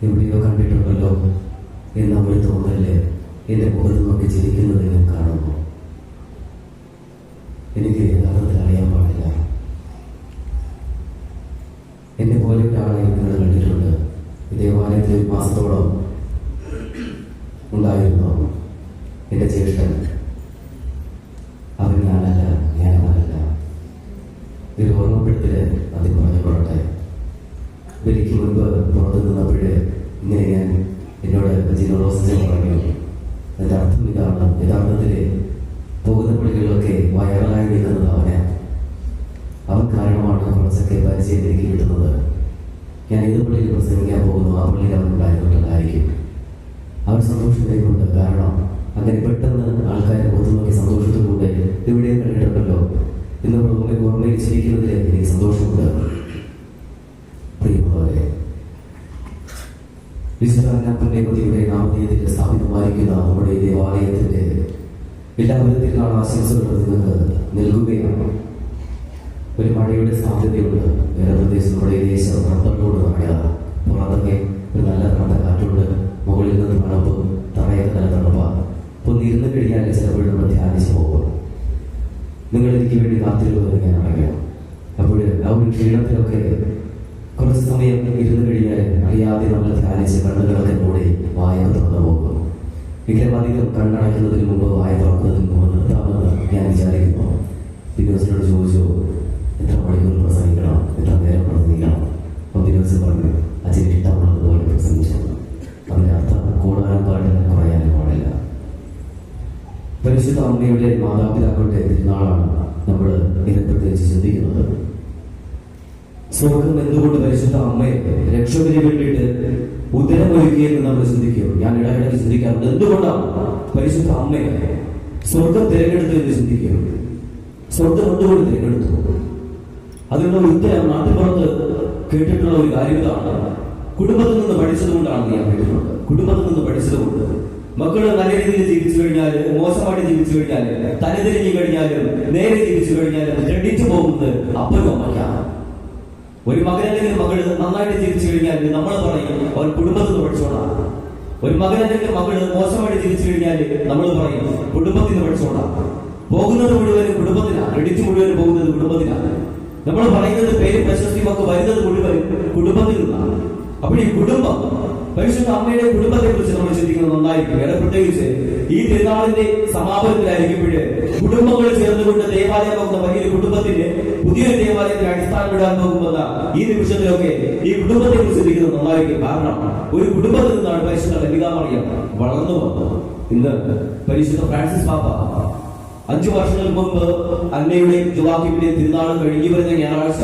എവിടെയോ കണ്ടിട്ടുണ്ടല്ലോ എന്ന ഒരു തോന്നല് എന്റെ മുഖത്ത് നോക്കി ചിരിക്കുന്നത് ഞാൻ കാണുന്നു. എനിക്ക് യഥാർത്ഥത്തിൽ അറിയാൻ പാടില്ല. എന്നെ പോലെ ഒരാളെ നിങ്ങൾ കണ്ടിട്ടുണ്ട്. ദേവാലയത്തിൽ ഒരു മാസത്തോളം ഉണ്ടായിരുന്നു എന്റെ ജ്യേഷ്ഠൻ. അവൻ ഞാനല്ല, ഞാനല്ല. ഒരു ഓർമ്മപ്പെടുത്തല് ആദ്യം പറഞ്ഞുകൊള്ളട്ടെ. എനിക്ക് മുൻപ് പുറത്തു നിന്നപ്പോഴേ ഇങ്ങനെ ഞാൻ എന്നോട് ജിനോറോസിനെ പറഞ്ഞു. അതിന്റെ അർത്ഥം ഇതാണ്, യഥാർത്ഥത്തില് പോകുന്ന പള്ളികളിലൊക്കെ വൈറലായി നിൽക്കുന്നത് അവൻ കാരണമാണ് കുറച്ചൊക്കെ പരിചയം എനിക്ക് കിട്ടുന്നത്. ഞാൻ ഏത് പള്ളിയിൽ പ്രസംഗിക്കാൻ പോകുന്നു ആ പള്ളിയിൽ അവൻ ഉണ്ടായിരുന്നിട്ടുണ്ടായിരിക്കും. അവൻ സന്തോഷത്തിലേക്കുണ്ട്. കാരണം അങ്ങനെ പെട്ടെന്ന് ആൾക്കാരെ പുറത്തു നോക്കി സന്തോഷത്തോടെ എവിടെയും കണ്ടിട്ടുണ്ടല്ലോ എന്ന് ഓർമ്മയിൽ ചിരിക്കുന്നതിൽ എനിക്ക് സന്തോഷമുണ്ട്. പ്രിയമുള്ളവരെ, വിശുദ്ധ നാമധേയത്തിൽ സ്ഥാപിതമായിരിക്കുന്ന നമ്മുടെ ദേവാലയത്തിന്റെ എല്ലാ വിധത്തിലുള്ള ആശംസകളും നിങ്ങൾക്ക് നൽകുകയാണ്. ഒരു മഴയുടെ സാധ്യതയുണ്ട്. വേറെ പ്രദേശം നമ്മുടെ ദേശം റബ്ബറിനോട് മഴയാണ്. പുറത്തൊക്കെ ഒരു നല്ല തണുത്ത കാറ്റുണ്ട്. മുകളിൽ നിന്ന് തണുപ്പ്, തറയൊക്കെ നല്ല തണുപ്പാണ്. അപ്പോൾ ഇരുന്ന് കഴിഞ്ഞാൽ ചിലപ്പോൾ നമ്മൾ ധ്യാനിച്ചു പോകും. നിങ്ങൾ എനിക്ക് വേണ്ടി കാത്തിരുന്നത് ഞാൻ അറിയാം. അപ്പോൾ ആ ഒരു ക്ഷീണത്തിലൊക്കെ കുറച്ച് സമയം ഇരുന്ന് കഴിഞ്ഞാൽ അറിയാതെ നമ്മൾ ധ്യാനിച്ച് കണ്ണുകളൊക്കെ മൂടി വായ തുറന്നു പോകും. എങ്കിലും അധികം കണ്ണടയ്ക്കുന്നതിന് മുമ്പ് വായ തുറക്കുന്നതിന് മുമ്പ് നിർത്താമെന്ന് ഞാൻ വിചാരിക്കുന്നു. ദിനോസിനോട് ചോദിച്ചു, എത്ര മണിക്കൂർ പ്രസംഗിക്കണം, എത്ര നേരം പ്രസംഗിക്കണം? അപ്പോൾ ദിനോസ് പറഞ്ഞു, അച്ഛന് ഇഷ്ടമുള്ളതുപോലെ പ്രസംഗിച്ചു. അതിന്റെ അർത്ഥം കൂടാനും പാടില്ല, കുറയാനും പാടില്ല. പരിശുദ്ധ അമ്മയുടെ മാതാപിതാക്കളുടെ തിരുനാളാണ് നമ്മൾ ഇതിനെ പ്രത്യേകിച്ച് ചിന്തിക്കുന്നത്. സ്വർഗം എന്തുകൊണ്ട് പരിശുദ്ധ അമ്മയെ രക്ഷകന് വേണ്ടിയിട്ട് ഉദരമൊരുക്കിയെന്ന് നമ്മൾ ചിന്തിക്കും. ഞാൻ ഇടയ്ക്കിടയ്ക്ക് ചിന്തിക്കാറുണ്ട്, എന്തുകൊണ്ടാണ് പരിശുദ്ധ അമ്മയെ സ്വർഗം തിരഞ്ഞെടുത്തു എന്ന് ചിന്തിക്കും. സ്വർഗം എന്തുകൊണ്ട് തിരഞ്ഞെടുത്തു? അതിനുള്ള ഉത്തരം നാട്ടുപുറത്ത് കേട്ടിട്ടുള്ള ഒരു കാര്യം ഇതാണ്. കുടുംബത്തിൽ നിന്ന് പഠിച്ചതുകൊണ്ടാണ് ഞാൻ കേട്ടിട്ടുള്ളത്. കുടുംബത്തിൽ നിന്ന് പഠിച്ചതുകൊണ്ട് മക്കള് നല്ല രീതിയിൽ ജീവിച്ചു കഴിഞ്ഞാൽ, മോശമായിട്ട് ജീവിച്ചു കഴിഞ്ഞാൽ, തലതിരിഞ്ഞു കഴിഞ്ഞാലും നേരെ ജീവിച്ചു കഴിഞ്ഞാലും ക്രെഡിറ്റ് പോകുന്നത് അപ്പനും അമ്മയ്ക്കാണ്. ഒരു മകൻ അല്ലെങ്കിൽ മകള് നന്നായിട്ട് ജീവിച്ചു കഴിഞ്ഞാൽ നമ്മൾ പറയും അവൻ കുടുംബത്തിൽ നിന്ന് പഠിച്ചോളാം. ഒരു മകൻ അല്ലെങ്കിൽ മകള് മോശമായിട്ട് ജീവിച്ചു കഴിഞ്ഞാൽ നമ്മൾ പറയും കുടുംബത്തിൽ നിന്ന് പഠിച്ചോളാം. പോകുന്നത് മുഴുവനും കുടുംബത്തിനാണ്, ക്രെഡിറ്റ് മുഴുവനും പോകുന്നത് കുടുംബത്തിനാണ്. നമ്മൾ പറയുന്നത് പേര് പ്രശസ്തിയും ഒക്കെ വരുന്നത് മുഴുവനും കുടുംബത്തിൽ നിന്നാണ്. അപ്പോൾ ഈ കുടുംബം, പരിശുദ്ധ അമ്മയുടെ കുടുംബത്തെ കുറിച്ച് നമ്മൾ ചിന്തിക്കുന്നത് നന്നായിരിക്കും. വേറെ പ്രത്യേകിച്ച് ഈ തിരുനാളിന്റെ സമാപനത്തിലായിരിക്കുമ്പോഴേ കുടുംബങ്ങൾ ചേർന്നുകൊണ്ട് ദേവാലയം പോകുന്ന വലിയൊരു കുടുംബത്തിന് പുതിയൊരു ദേവാലയത്തിന് അടിസ്ഥാനമിടാൻ പോകുന്ന ഈ നിമിഷത്തിലൊക്കെ ഈ കുടുംബത്തെ കുറിച്ച് ചിന്തിക്കുന്നത് നന്നായിരിക്കും. കാരണം ഒരു കുടുംബത്തിൽ നിന്നാണ് പരിശുദ്ധ കന്യകാമറിയം വളർന്നു വന്നത്. ഇന്ന് പരിശുദ്ധ ഫ്രാൻസിസ് പാപ്പ 5 വർഷങ്ങൾക്ക് മുമ്പ് അന്നയുടെയും ജോവാക്കിമിന്റെയും തിരുനാൾ കഴിഞ്ഞു വരുന്ന ഞായറാഴ്ച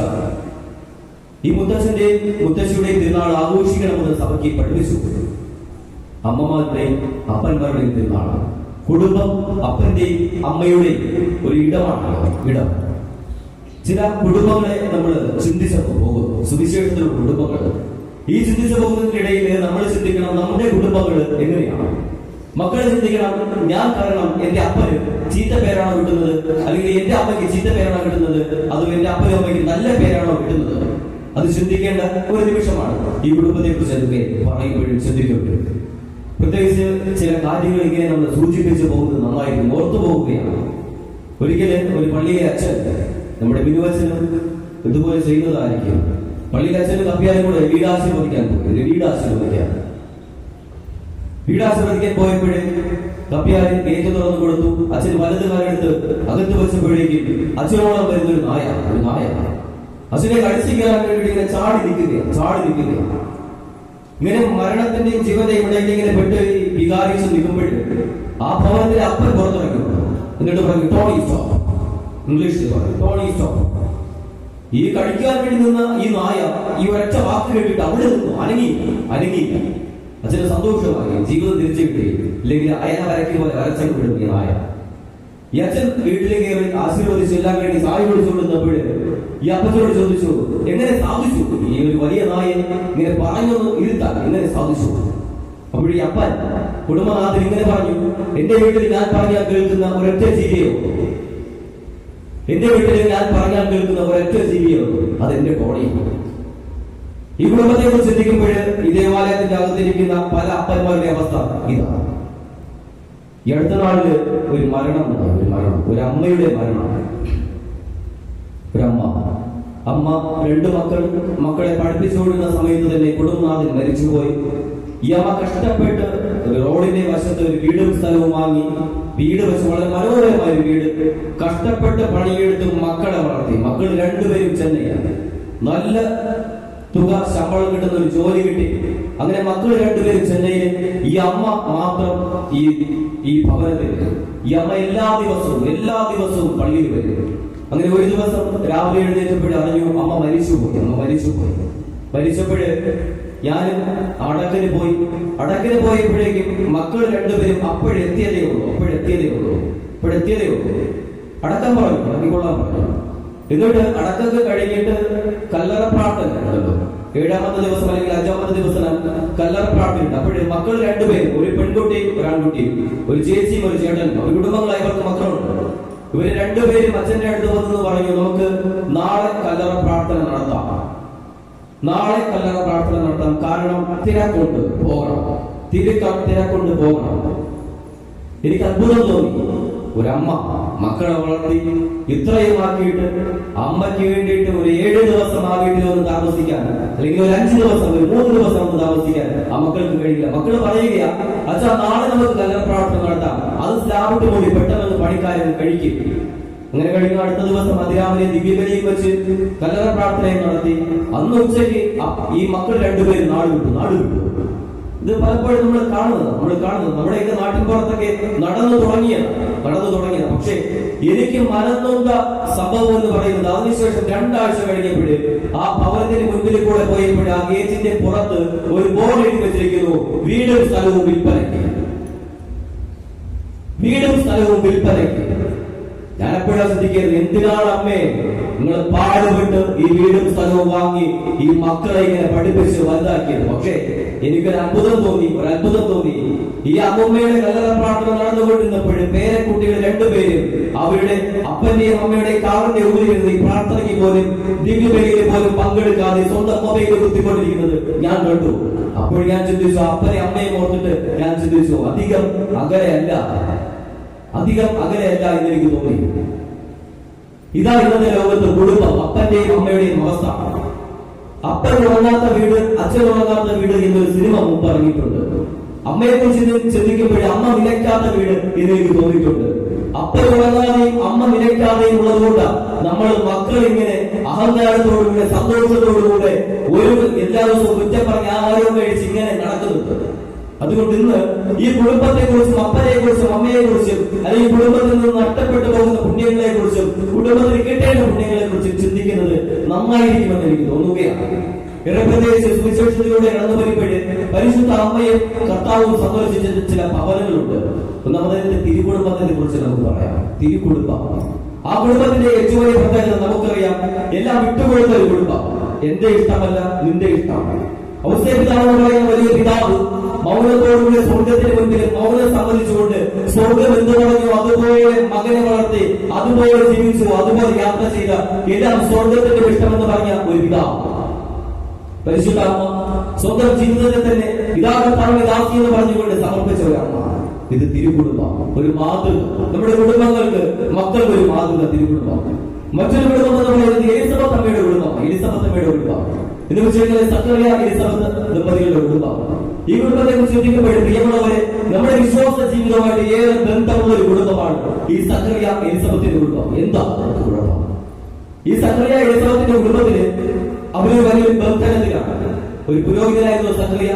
ഈ മുത്തച്ഛന്റെയും മുത്തശ്ശിയുടെയും തിരുനാൾ ആഘോഷിക്കണമെന്ന് സഭയ്ക്ക് പഠിപ്പിച്ചു. അമ്മമാരുടെയും അപ്പന്മാരുടെയും തിരുനാളാണ്. കുടുംബം അപ്പന്റെയും അമ്മയുടെയും ഒരു ഇടമാണ്. ഇടം. ചില കുടുംബങ്ങളെ നമ്മൾ ചിന്തിച്ചപ്പോൾ പോകുന്നു, സുവിശേഷത്തിലുള്ള കുടുംബങ്ങൾ. ഈ ചിന്തിച്ചു പോകുന്നതിനിടയിൽ നമ്മൾ ചിന്തിക്കണം, നമ്മുടെ കുടുംബങ്ങൾ എങ്ങനെയാണ്? മക്കളെ ചിന്തിക്കണം, ഞാൻ കാരണം എന്റെ അപ്പന് ചീത്ത പേരാണോ കിട്ടുന്നത്, അല്ലെങ്കിൽ എന്റെ അമ്മയ്ക്ക് ചീത്ത പേരാണോ കിട്ടുന്നത്, അതും എന്റെ അപ്പനും അമ്മയ്ക്ക് നല്ല പേരാണോ കിട്ടുന്നത്? അത് ചിന്തിക്കേണ്ട ഒരു നിമിഷമാണ്. ഈ കുടുംബത്തെ കുറിച്ച് എന്തൊക്കെ പറയുമ്പോഴും ചിന്തിക്കുന്നുണ്ട്. പ്രത്യേകിച്ച് ചില കാര്യങ്ങൾ ഇങ്ങനെ നമ്മൾ സൂചിപ്പിച്ചു പോകുന്നത് നന്നായിരിക്കും, ഓർത്തു പോവുകയാണ്. ഒരിക്കലും ഒരു പള്ളിയിലെ അച്ഛൻ, നമ്മുടെ ബിനുവച്ചനും ഇതുപോലെ ചെയ്യുന്നതായിരിക്കും. പള്ളിയിലെ അച്ഛനും കപ്പിയാലും കൂടെ വീടാശീർവദിക്കാൻ പോയി. വീടാശീർവദിക്കാൻ പോയപ്പോഴേ കപ്പിയാരൻ ഗേറ്റ് തുറന്നു കൊടുത്തു. അച്ഛൻ വലത് കാലെടുത്ത് അകത്ത് വെച്ചപ്പോഴേക്കും അച്ഛനോളം വരുന്നൊരു നായ. അച്ഛനെ കടിച്ചു കയറാൻ വേണ്ടി ഇങ്ങനെ ചാടി നിൽക്കുക. ഇങ്ങനെ മരണത്തിന്റെയും ജീവന്റെയും ഇടയിൽ ഇങ്ങനെ പെട്ട് വികാരിച്ച് നിൽക്കുമ്പോൾ ആ ഭവനത്തിലെ അപ്പൻ പുറത്തിറങ്ങി. എന്നിട്ട് പറഞ്ഞു, ടോണി സ്റ്റോപ്പ്. ഇംഗ്ലീഷിൽ പറഞ്ഞു, ടോണി സ്റ്റോപ്പ്. ഈ കഴിക്കാൻ വേണ്ടി നിന്ന ഈ നായ ഈ ഒരൊറ്റ വാക്ക് കേട്ടിട്ട് അവിടെ നിന്നു, അനങ്ങി. അച്ഛന് സന്തോഷമായി, ജീവിതം തിരിച്ചു കിട്ടി. ഇല്ലെങ്കിൽ അയന വരയ്ക്ക് പോലെ വരച്ചു വിടും ഈ നായ. ഈ അച്ഛൻ വീട്ടിലേക്ക് കയറി ആശീർവദിച്ച് എല്ലാം കഴിഞ്ഞ് സായി വിളിച്ചുകൊണ്ടിരുന്നപ്പോഴേ ഈ അപ്പച്ചനോട് ചോദിച്ചു, എങ്ങനെ സാധിച്ചു ഈ ഒരു വലിയ നായ ഇങ്ങനെ പറഞ്ഞൊന്ന് ഇരുത്താൻ എങ്ങനെ സാധിച്ചു? അപ്പോൾ ഈ അപ്പൻ കുടുംബനാഥൻ ഇങ്ങനെ പറഞ്ഞു, എന്റെ വീട്ടിൽ ഞാൻ പറഞ്ഞാൽ കേൾക്കുന്ന ഒരൊറ്റ ജീവിയോ, എന്റെ വീട്ടിൽ ഞാൻ പറഞ്ഞാൽ കേൾക്കുന്ന ഒരൊറ്റ ജീവിയോ, അതെന്റെ കോണി. ഈ കുടുംബത്തെ കുറിച്ച് ചിന്തിക്കുമ്പോൾ ഈ ദേവാലയത്തിൽ വീട്ടുകാരുടെ അകത്തിരിക്കുന്ന പല അപ്പന്മാരുടെ അവസ്ഥ ഇതാണ്. ഈ അടുത്ത നാളില് ഒരു മരണം, ഒരു അമ്മയുടെ മരണമാണ്. അമ്മ 2 മക്കളെ പഠിപ്പിച്ചുകൊണ്ടിരുന്ന സമയത്ത് തന്നെ കുടുംബനാഥൻ മരിച്ചുപോയി. ഈ അമ്മ കഷ്ടപ്പെട്ട് റോഡിന്റെ വശത്ത് ഒരു വീടും സ്ഥലവും വാങ്ങി, വീട് വെച്ച് വളരെ മനോഹരമായ ഒരു വീട് കഷ്ടപ്പെട്ട് പണിയെടുത്ത് മക്കളെ വളർത്തി. മക്കൾ 2 പേരും ചെന്നൈയാണ്. നല്ല തുക ശമ്പളം കിട്ടുന്ന ഒരു ജോലി കിട്ടി. അങ്ങനെ മക്കൾ 2 പേരും ചെന്നൈയിൽ. ഈ അമ്മ മാത്രം ഈ ഭവനത്തിൽ. ഈ അമ്മ എല്ലാ ദിവസവും പള്ളിയിൽ വരും. അങ്ങനെ ഒരു ദിവസം രാവിലെ എഴുന്നേറ്റപ്പോഴേ അറിഞ്ഞു അമ്മ മരിച്ചുപോയി. മരിച്ചപ്പോഴ് ഞാനും അടക്കിന് പോയപ്പോഴേക്കും മക്കൾ 2 പേരും അപ്പോഴെത്തിയതേ ഉള്ളൂ. അടക്കം പറഞ്ഞിക്കൊള്ളാൻ പറഞ്ഞു. എന്നിട്ട് അടക്കൊക്കെ കഴിഞ്ഞിട്ട് കല്ലറ പ്രാർത്ഥന ഉണ്ടല്ലോ, 7ാമത്തെ ദിവസം അല്ലെങ്കിൽ 5ാമത്തെ ദിവസം കല്ലറ പ്രാർത്ഥന. അപ്പോഴേ മക്കൾ 2 പേരും, ഒരു പെൺകുട്ടിയും ഒരു ആൺകുട്ടിയും, ഒരു ചേച്ചിയും ഒരു ചേട്ടനും, ഒരു കുടുംബങ്ങളായി അവർക്ക് മക്കളുണ്ട്. ഇവര് 2 പേരും അച്ഛന്റെ അടുത്ത് വന്നു പറഞ്ഞു, നമുക്ക് നാളെ കല്ലറ പ്രാർത്ഥന നടത്താം. കാരണം തിരക്കൊണ്ട് പോകണം. എനിക്ക് അത്ഭുതം തോന്നി. ഒരമ്മ മക്കളെ വളർത്തി ഇത്രയും ആക്കിയിട്ട് അമ്മയ്ക്ക് വേണ്ടിയിട്ട് ഒരു 7 ദിവസം ആ വീട്ടിൽ ഒന്ന് താമസിക്കാൻ, അല്ലെങ്കിൽ ഒരു 5 ദിവസം, ഒരു 3 ദിവസം ഒന്ന് താമസിക്കാൻ ആ മക്കൾക്ക് കഴിയില്ല. മക്കള് പറയുകയാ, അച്ഛാ നാളെ നമുക്ക് കല്ലറ പ്രാർത്ഥന നടത്താം, അത് സ്ലാബിട്ട് കൂടി പെട്ടെന്ന് പണിക്കാരൻ കഴിക്കും. അങ്ങനെ കഴിഞ്ഞ അടുത്ത ദിവസം അതിരാവിലെ ദിവ്യബലിയും വെച്ച് കല്ലറ പ്രാർത്ഥനയും നടത്തി. അന്ന് ഉച്ചയ്ക്ക് ഈ മക്കൾ 2 പേരും നാട് വിട്ടു. ഇത് പലപ്പോഴും നമ്മൾ കാണുന്നത് നമ്മുടെയൊക്കെ നാട്ടിൻപുറത്തൊക്കെ നടന്നു തുടങ്ങിയത്. പക്ഷേ എനിക്ക് മനംനൊന്ത സംഭവം എന്ന് പറയുന്നത് അതിനുശേഷം 2 ആഴ്ച കഴിഞ്ഞപ്പോഴേ ആ ഭവനത്തിന് മുൻപിൽ കൂടെ പോയപ്പോഴേ ആ ഗേറ്റിന്റെ പുറത്ത് ഒരു ബോർഡ് എഴുതി വെച്ചിരിക്കുന്നു, വീടും സ്ഥലവും വിൽപ്പനയ്ക്ക്. ഞാൻ എപ്പോഴാണ് ശ്രദ്ധിക്കുന്നത്, എന്തിനാണ് അമ്മേ നിങ്ങൾ പാടുപെട്ട് ഈ വീടും സ്ഥലവും വാങ്ങി ഈ മക്കളെ ഇങ്ങനെ പഠിപ്പിച്ച് വലുതാക്കിയത്? പക്ഷേ എനിക്കൊരു അത്ഭുതം തോന്നി. ഈ അമ്മമ്മയുടെ കല്ലറ പ്രാർത്ഥന നടന്നുകൊണ്ടിരുന്നപ്പോഴും പേരക്കുട്ടികൾ 2 പേരും അവരുടെ അപ്പന്റെയും അമ്മയുടെയും കാറിന്റെ ഉള്ളിലിരുന്ന് ഈ പ്രാർത്ഥനയ്ക്ക് പോലും ദിവ്യബലിയിൽ പോലും പങ്കെടുക്കാതെ സ്വന്തം മൊബൈലിൽ കുത്തിക്കൊണ്ടിരിക്കുന്നത് ഞാൻ കണ്ടു. അപ്പോൾ ഞാൻ ചിന്തിച്ചു, അപ്പനെ അമ്മയും ഓർത്തിട്ട് ഞാൻ ചിന്തിച്ചു, അധികം അകലെയല്ല എന്ന് എനിക്ക് തോന്നി. ഇതാ ഇന്നത്തെ ലോകത്ത് കുടുംബം, അപ്പന്റെയും അമ്മയുടെയും അവസ്ഥ. അപ്പൻ ഉറങ്ങാത്ത വീട്, അച്ഛൻ ഉറങ്ങാത്ത വീട് എന്നൊരു സിനിമ മുമ്പ് ഇറങ്ങിയിട്ടുണ്ട്. അമ്മയെ കുറിച്ച് ചിന്തിക്കുമ്പോഴേ അമ്മ നിലയ്ക്കാത്ത വീട് എന്ന് എനിക്ക് തോന്നിയിട്ടുണ്ട്. അപ്പൻ ഉറങ്ങാതെയും അമ്മ നിലയ്ക്കാതെയും ഉള്ളതുകൊണ്ട് നമ്മൾ മക്കൾ ഇങ്ങനെ അഹങ്കാരത്തോടുകൂടെ സന്തോഷത്തോടുകൂടെ എല്ലാ ദിവസവും കുറ്റം പറഞ്ഞ് ആഹാരവും കഴിച്ച് ഇങ്ങനെ നടക്കുന്നുണ്ട്. അതുകൊണ്ട് ഇന്ന് ഈ കുടുംബത്തെ കുറിച്ചും അപ്പനെ കുറിച്ചും അമ്മയെ കുറിച്ചും, അല്ലെങ്കിൽ കുടുംബത്തിൽ നിന്ന് നഷ്ടപ്പെട്ടു പോകുന്ന പുണ്യങ്ങളെ കുറിച്ചും കുടുംബത്തിന് കിട്ടേണ്ട പുണ്യങ്ങളെ കുറിച്ചും ചിന്തിക്കുന്നത് നന്നായിരിക്കുമെന്ന് എനിക്ക് തോന്നുകയാണ്. പ്രത്യേകിച്ച് സുവിശേഷത്തിലൂടെ കടന്നു വരുമ്പോഴേ പരിശുദ്ധ അമ്മയും കർത്താവും സന്ദർശിച്ച ചില ഭവനങ്ങളുണ്ട്. ഒന്നാമതായിട്ട് തിരുകുടുംബത്തെ കുറിച്ച് നമുക്ക് പറയാം. തിരുകുടുംബം, ആ കുടുംബത്തിന്റെ ഏറ്റവും വലിയ പ്രത്യേകത നമുക്കറിയാം, എല്ലാം വിട്ടുകൊടുത്ത ഒരു കുടുംബം. എന്റെ ഇഷ്ടമല്ല നിന്റെ ഇഷ്ടമാണ്. ഔസേപിതാവ് പറയുന്ന വലിയ പിതാവ് മൗനത്തോടുകൂടി സ്വർഗത്തിന് മുൻപിൽ മൗനം സമ്മതിച്ചുകൊണ്ട് സ്വർഗം എന്ത് പറഞ്ഞു അതുപോലെ മകനെ വളർത്തി, അതുപോലെ ജീവിച്ചു, അതുപോലെ യാത്ര ചെയ്ത, എല്ലാം സ്വർഗത്തിന്റെ ഇഷ്ടമെന്ന് പറഞ്ഞ ഒരു പിതാവ്. പരിശുദ്ധ അമ്മ സ്വന്തം ജീവിതത്തെ തന്നെ പിതാക്കന്മാരുടെ ദാസി എന്ന് പറഞ്ഞുകൊണ്ട് സമർപ്പിച്ച ഒരു അമ്മ. ഇത് തിരുകുടുംബം, ഒരു മാതൃക. നമ്മുടെ കുടുംബങ്ങൾക്ക് മക്കൾക്ക് ഒരു മാതൃക തിരുകുടുംബം. മറ്റൊരു കുടുംബം എന്ന് പറയുന്നത് എലിസബത്ത് അമ്മയുടെ കുടുംബം. എന്ന് വെച്ച് കഴിഞ്ഞാൽ സക്കറിയ എലിസബത്ത് ദമ്പതികളുടെ കുടുംബം. ഈ കുടുംബത്തെ കുറിച്ച് ചിന്തിക്കുമ്പോഴും പ്രിയമുള്ളവരെ, നമ്മുടെ വിശ്വാസ ജീവിതമായിട്ട് ഏറെ ബന്ധമുള്ള ഒരു കുടുംബമാണ് ഈ സക്കറിയ എലിസബത്തിന്റെ കുടുംബം. എന്താ കുടുംബം? ഈ സക്കറിയ എലിസബത്തിന്റെ കുടുംബത്തില് അവര് വലിയ ബന്ധനത്തിലാണ്. ഒരു പുരോഹിതനായിരുന്ന സക്കറിയ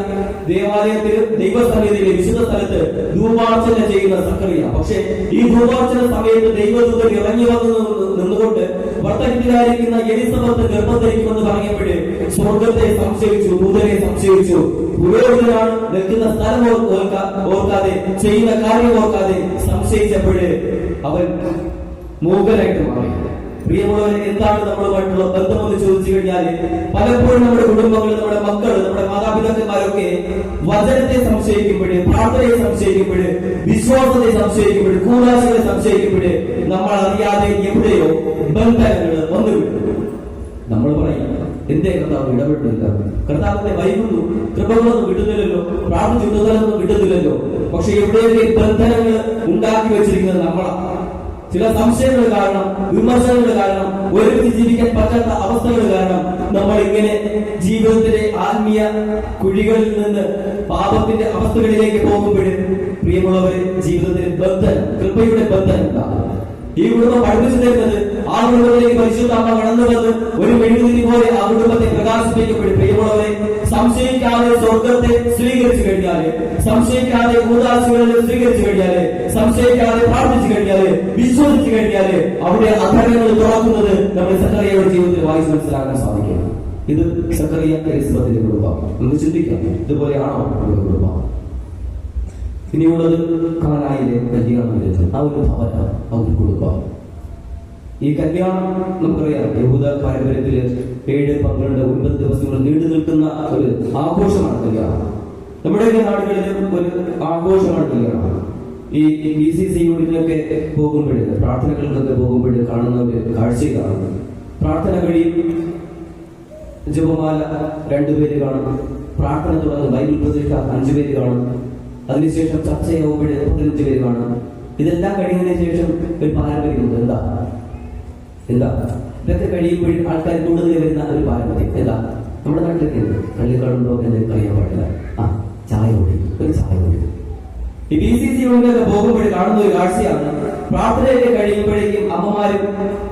ദേവാലയത്തിൽ ദൈവസന്നിധിയിലെ വിശുദ്ധ സ്ഥലത്ത് ധൂപാർച്ചന ചെയ്യുന്ന സക്കറിയ. പക്ഷെ ഈ ധൂപാർച്ചന സമയത്ത് ദൈവദൂതൻ ഇറങ്ങി വന്നു നിന്നുകൊണ്ട് ഭർത്തൃത്തിലായിരിക്കുന്ന എലിസബത്ത് ഗർഭം ധരിക്കുമെന്ന് പറഞ്ഞപ്പോഴേ സ്വർഗത്തെ സംശയിച്ചു, ദൂതനെ സംശയിച്ചു. പുരോഹിതനാണ് നിൽക്കുന്ന സ്ഥലം ഓർക്കാതെ, ചെയ്യുന്ന കാര്യം ഓർക്കാതെ സംശയിച്ചപ്പോഴേ അവൻ മൂകനായിട്ട് മാറി. പ്രിയമുള്ളവരെ, എന്താണ് നമ്മളുമായിട്ടുള്ള ബന്ധമെന്ന് ചോദിച്ചു കഴിഞ്ഞാൽ പലപ്പോഴും നമ്മുടെ കുടുംബങ്ങൾ, നമ്മുടെ മക്കൾ, നമ്മുടെ മാതാപിതാക്കന്മാരൊക്കെ വചനത്തെ സംശയിക്കുമ്പോഴേ, പ്രാർത്ഥനയെ സംശയിക്കുമ്പോഴേ, വിശ്വാസത്തെ സംശയിക്കുമ്പോഴേ, കൂടാശകളെ സംശയിക്കുമ്പോഴേ നമ്മൾ അറിയാതെ എവിടെയോ ബന്ധങ്ങൾ വന്നുവിടും. നമ്മൾ പറയും എന്തേ കർത്താവ് ഇടപെട്ടില്ല? കർത്താവിന്റെ വൈകുന്നു, കൃപകളൊന്നും കിട്ടുന്നില്ലല്ലോ, പ്രാർത്ഥിക്കുന്നതൊന്നും കിട്ടുന്നില്ലല്ലോ. പക്ഷെ എവിടെയൊക്കെ ബന്ധനങ്ങൾ ഉണ്ടാക്കി വെച്ചിരിക്കുന്നത് നമ്മളാണ്. ചില സംശയങ്ങൾ കാരണം, വിമർശനങ്ങൾ കാരണം, ഒരുമിച്ച് ജീവിക്കാൻ പറ്റാത്ത അവസ്ഥകൾ കാരണം നമ്മൾ ഇങ്ങനെ ജീവിതത്തിലെ ആത്മീയ കുഴികളിൽ നിന്ന് പാപത്തിന്റെ അവസ്ഥകളിലേക്ക് പോകുമ്പോഴും പ്രിയമുള്ളവരെ, ജീവിതത്തിലെ ബന്ധനം, കൃപയുടെ ബന്ധനം ഉണ്ടാകും. ഈ കുടുംബം പഠിപ്പിച്ചു തരുന്നത് ആ കുടുംബത്തിലേക്ക് പരിശുദ്ധാത്മ കടന്നു വന്ന് ഒരു മെഴുകുതിരി പോലെ ആ കുടുംബത്തെ പ്രകാശിപ്പിക്കപ്പെടും. പ്രിയമുള്ളവരെ, സംശയിക്കാതെ സ്വർഗത്തെ സ്വീകരിച്ചു കഴിഞ്ഞാല്, സംശയിക്കാതെ ഉദാസികളിൽ സ്വീകരിച്ചു കഴിഞ്ഞാല്, സംശയിക്കാതെ പ്രാർത്ഥിച്ചു കഴിഞ്ഞാല്, വിശ്വസിച്ചു കഴിഞ്ഞാല് അവിടെ അധരങ്ങൾ തുറക്കുന്നത് നമ്മുടെ സക്കറിയയുടെ ജീവിതത്തിൽ വായിച്ച് മനസ്സിലാക്കാൻ സാധിക്കും. ഇത് സക്കറിയ എലിസബത്തിന്റെ കുടുംബം. ഒന്ന് ചിന്തിക്കാം, ഇതുപോലെയാണോ നമ്മുടെ കുടുംബം? ഇനിയുള്ളത് കാനായിലെ കല്യാണം, ആ ഒരു ഭവന, ആ ഒരു കുടുംബം. ഈ കല്യാണം നമുക്കറിയാം, യഹൂദ പാരമ്പര്യത്തില് 7, 12, 9 ദിവസങ്ങൾ നീണ്ടു നിൽക്കുന്ന ഒരു ആഘോഷമാണ് കല്യാണം. നമ്മുടെ നാടുകളിലും ഒരു ആഘോഷമാണ് കല്യാണം. ഈ BCC യൂണിറ്റിനൊക്കെ പോകുമ്പോഴേ, പ്രാർത്ഥനകൾക്കൊക്കെ പോകുമ്പോഴേ കാണുന്ന ഒരു കാഴ്ചയാണ്. പ്രാർത്ഥന കഴിയും, ജപമാല 2 പേര് കാണും, പ്രാർത്ഥന തുടർന്ന് ബൈബിൾ പ്രതിഷ്ഠ 5 പേര് കാണും, അതിനുശേഷം ചർച്ചയാവുമ്പോഴേ 15 പേര് കാണും. ഇതെല്ലാം കഴിയുന്നതിന് ശേഷം ഒരു പാരമ്പര്യമുണ്ട്. എന്താ ഇതൊക്കെ കഴിയുമ്പോഴും ആൾക്കാർ കൂടുതൽ വരുന്ന ഒരു പാരമ്പര്യം എന്താ? നമ്മുടെ നാട്ടിലൊക്കെ കള്ളി കാണുമ്പോ എന്തെങ്കിലും അറിയാൻ പാടില്ല, ചായ കൂടി, ഒരു ചായ കൂടി. ഈ BCC യൂണിറ്റിലൊക്കെ പോകുമ്പോഴേ കാണുന്ന ഒരു കാഴ്ചയാണ്, പ്രാർത്ഥനയൊക്കെ കഴിയുമ്പോഴേക്കും അമ്മമാരും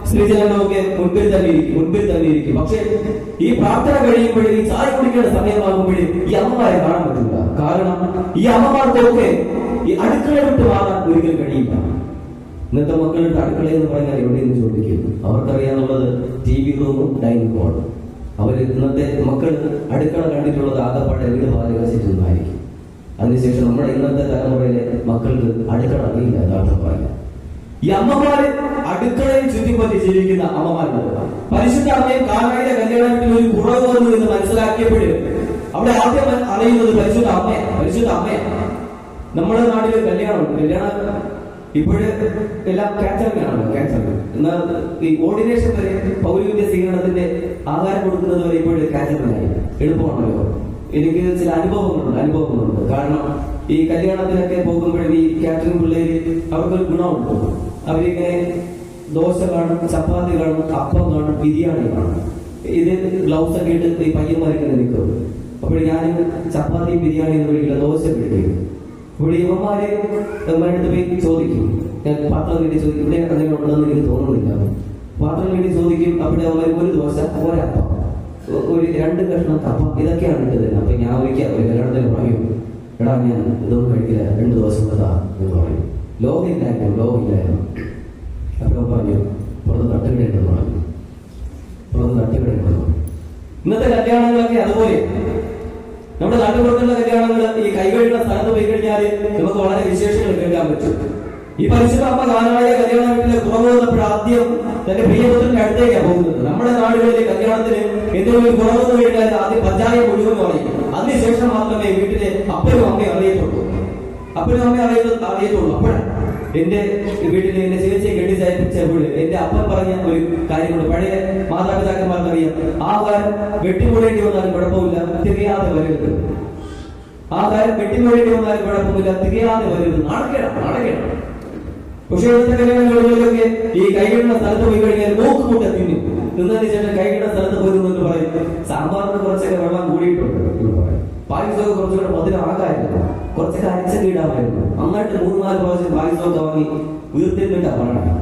സ്ത്രീജനങ്ങളൊക്കെ മുൻപിൽ തന്നെ ഇരിക്കും. പക്ഷെ ഈ പ്രാർത്ഥന കഴിയുമ്പോഴേ, ഈ ചായ കുടിക്കേണ്ട സമയമാകുമ്പോഴേ ഈ അമ്മമാരെ കാണാൻ പറ്റില്ല. കാരണം ഈ അമ്മമാർക്കൊക്കെ ഈ അടുക്കള വിട്ട് മാറാൻ ഒരിക്കലും കഴിയില്ല. ഇന്നത്തെ മക്കളുടെ അടുക്കള എന്ന് പറഞ്ഞാൽ എവിടെയെന്ന് ചോദിക്കും. അവർക്കറിയാന്നുള്ളത് TV റൂമും ഡൈനിങ് ഹാളും. അവർ ഇന്നത്തെ മക്കൾ അടുക്കള കണ്ടിട്ടുള്ളത് ആകപ്പാടെ വീട് പാചകം ചെയ്തൊന്നായിരിക്കും. അതിനുശേഷം നമ്മുടെ ഇന്നത്തെ തലമുറയിലെ മക്കൾക്ക് അടുക്കള അറിയില്ല, യഥാർത്ഥം പറയാം. ഈ അമ്മമാര് അടുക്കളയിൽ ചുറ്റിപ്പറ്റി ജീവിക്കുന്ന അമ്മമാരുണ്ട്. പരിശുദ്ധ അമ്മയും കാനായിലെ കല്യാണത്തിൽ ഒരു കുറവ് വന്നു എന്ന് മനസ്സിലാക്കിയപ്പോഴും അവിടെ ആദ്യം അറിയുന്നത് പരിശുദ്ധ അമ്മയാണ്. നമ്മുടെ നാട്ടില് കല്യാണം ഇപ്പോഴ് എല്ലാം കാറ്ററിംഗ് ആണല്ലോ, കാറ്ററിംഗ്. എന്നാൽ ഈ ഓർഡിനേഷൻ വരെ, പൗരോഹിത്യ സ്വീകരണത്തിന്റെ ആഹാരം കൊടുക്കുന്നത് വരെ ഇപ്പോഴും കാറ്ററിംഗ് ആയി. എളുപ്പമാണല്ലോ. എനിക്ക് ചില അനുഭവങ്ങളുണ്ട്. കാരണം ഈ കല്യാണത്തിനൊക്കെ പോകുമ്പോഴും ഈ കാറ്ററിംഗ് പിള്ളേര് അവർക്കൊരു ഗുണമുണ്ട്. അവരിങ്ങനെ ദോശ കാണും, ചപ്പാത്തി കാണും, അപ്പം കാണും, ബിരിയാണി കാണും. ഇത് ഗ്ലൗസ് ഒക്കെ ഇട്ട് ഈ പയ്യന്മാരിങ്ങനെ നിൽക്കും. അപ്പോൾ ഞാൻ ചപ്പാത്തിയും ബിരിയാണിയും കഴിക്കില്ല, ദോശ കഴിക്കും. ഇവിടെ യുവന്മാരെ അടുത്ത് പോയി ചോദിക്കും, ഞാൻ പാത്രം വേണ്ടി ചോദിക്കും, ഇവിടെ അങ്ങനെ ഉണ്ടെന്ന് എനിക്ക് തോന്നുന്നില്ല. പാത്രം വേണ്ടി ചോദിക്കും. അവിടെ അവർ ഒരു ദോശ, ഒരപ്പം, ഒരു 2 കഷ്ണം അപ്പം, ഇതൊക്കെയാണ് ഇട്ടത്. അപ്പൊ ഞാൻ ഒരിക്കൽ കല്യാണത്തിന് പറയും, എടാ ഞാൻ ഇതൊന്നും കഴിക്കില്ല, 2 ദിവസം കഥാ എന്ന് പറയും. ലോകമില്ലായിരുന്നു. അപ്പൊ പറഞ്ഞു, പുറത്ത് തട്ടുകടയുണ്ടെന്ന് പറഞ്ഞു. ഇന്നത്തെ കല്യാണങ്ങളൊക്കെ അതുപോലെ. നമ്മുടെ നാട്ടുപുറത്തുള്ള കല്യാണങ്ങൾ ഈ കൈകഴുകുന്ന സ്ഥലത്ത് പോയി കഴിഞ്ഞാൽ നമുക്ക് വളരെ വിശേഷങ്ങൾ കേൾക്കാൻ പറ്റും. ഈ പരിശുദ്ധ അമ്മ കാനായിലെ കല്യാണ വീട്ടിലെ കുറവ് വന്നപ്പോൾ ആദ്യം തന്റെ പ്രിയപുത്രന്റെ അടുത്തേക്കാണ് പോകുന്നത്. നമ്മുടെ നാടുകളിലെ കല്യാണത്തിന് എന്തെങ്കിലും ഒരു കുറവെന്ന് കഴിഞ്ഞാൽ ആദ്യം പഞ്ചായത്ത് മുഴുവൻ പറയും. അതിനുശേഷം മാത്രമേ വീട്ടിലെ അപ്പനും അമ്മയും അറിയത്തുള്ളൂ. അപ്പോഴാണ് എന്റെ വീട്ടിലെ എന്റെ ചേച്ചിയെ കെട്ടിച്ചയച്ചപ്പോൾ എന്റെ അപ്പൻ പറഞ്ഞ ഒരു കാര്യമുണ്ട്. പഴയ മാതാപിതാക്കന്മാർക്കറിയാം, ആഹാരം വെട്ടിമുടേണ്ടി വന്നാലും കുഴപ്പമില്ല, തികയാതെ വരരുത്. ആഹാരം വെട്ടിമുടേണ്ടി വന്നാലും കുഴപ്പമില്ല, തികയാതെ വരരുത്. നാടകയാണ്. പക്ഷേ ഇന്നത്തെ കല്യാണങ്ങളിലൊക്കെ ഈ കൈകിടുന്ന സ്ഥലത്ത് പോയി കഴിഞ്ഞാൽ നോക്കുകൂട്ട തിന്നതിന് ശേഷം കൈകിടുന്ന സ്ഥലത്ത് പോയിരുന്നു പറയും, സാമ്പാറിന് കുറച്ചൊക്കെ വെള്ളം കൂടിയിട്ടുണ്ട് എന്ന് പറയും. പായസമൊക്കെ കുറച്ചുകൂടെ മധുരമാകായിരുന്നു, കുറച്ചൊക്കെ അരച്ചീടാമായിരുന്നു. നന്നായിട്ട് 3-4 പ്രാവശ്യം പായസമൊക്കെ വാങ്ങി ഉയർത്തിട്ടാ പറയണം.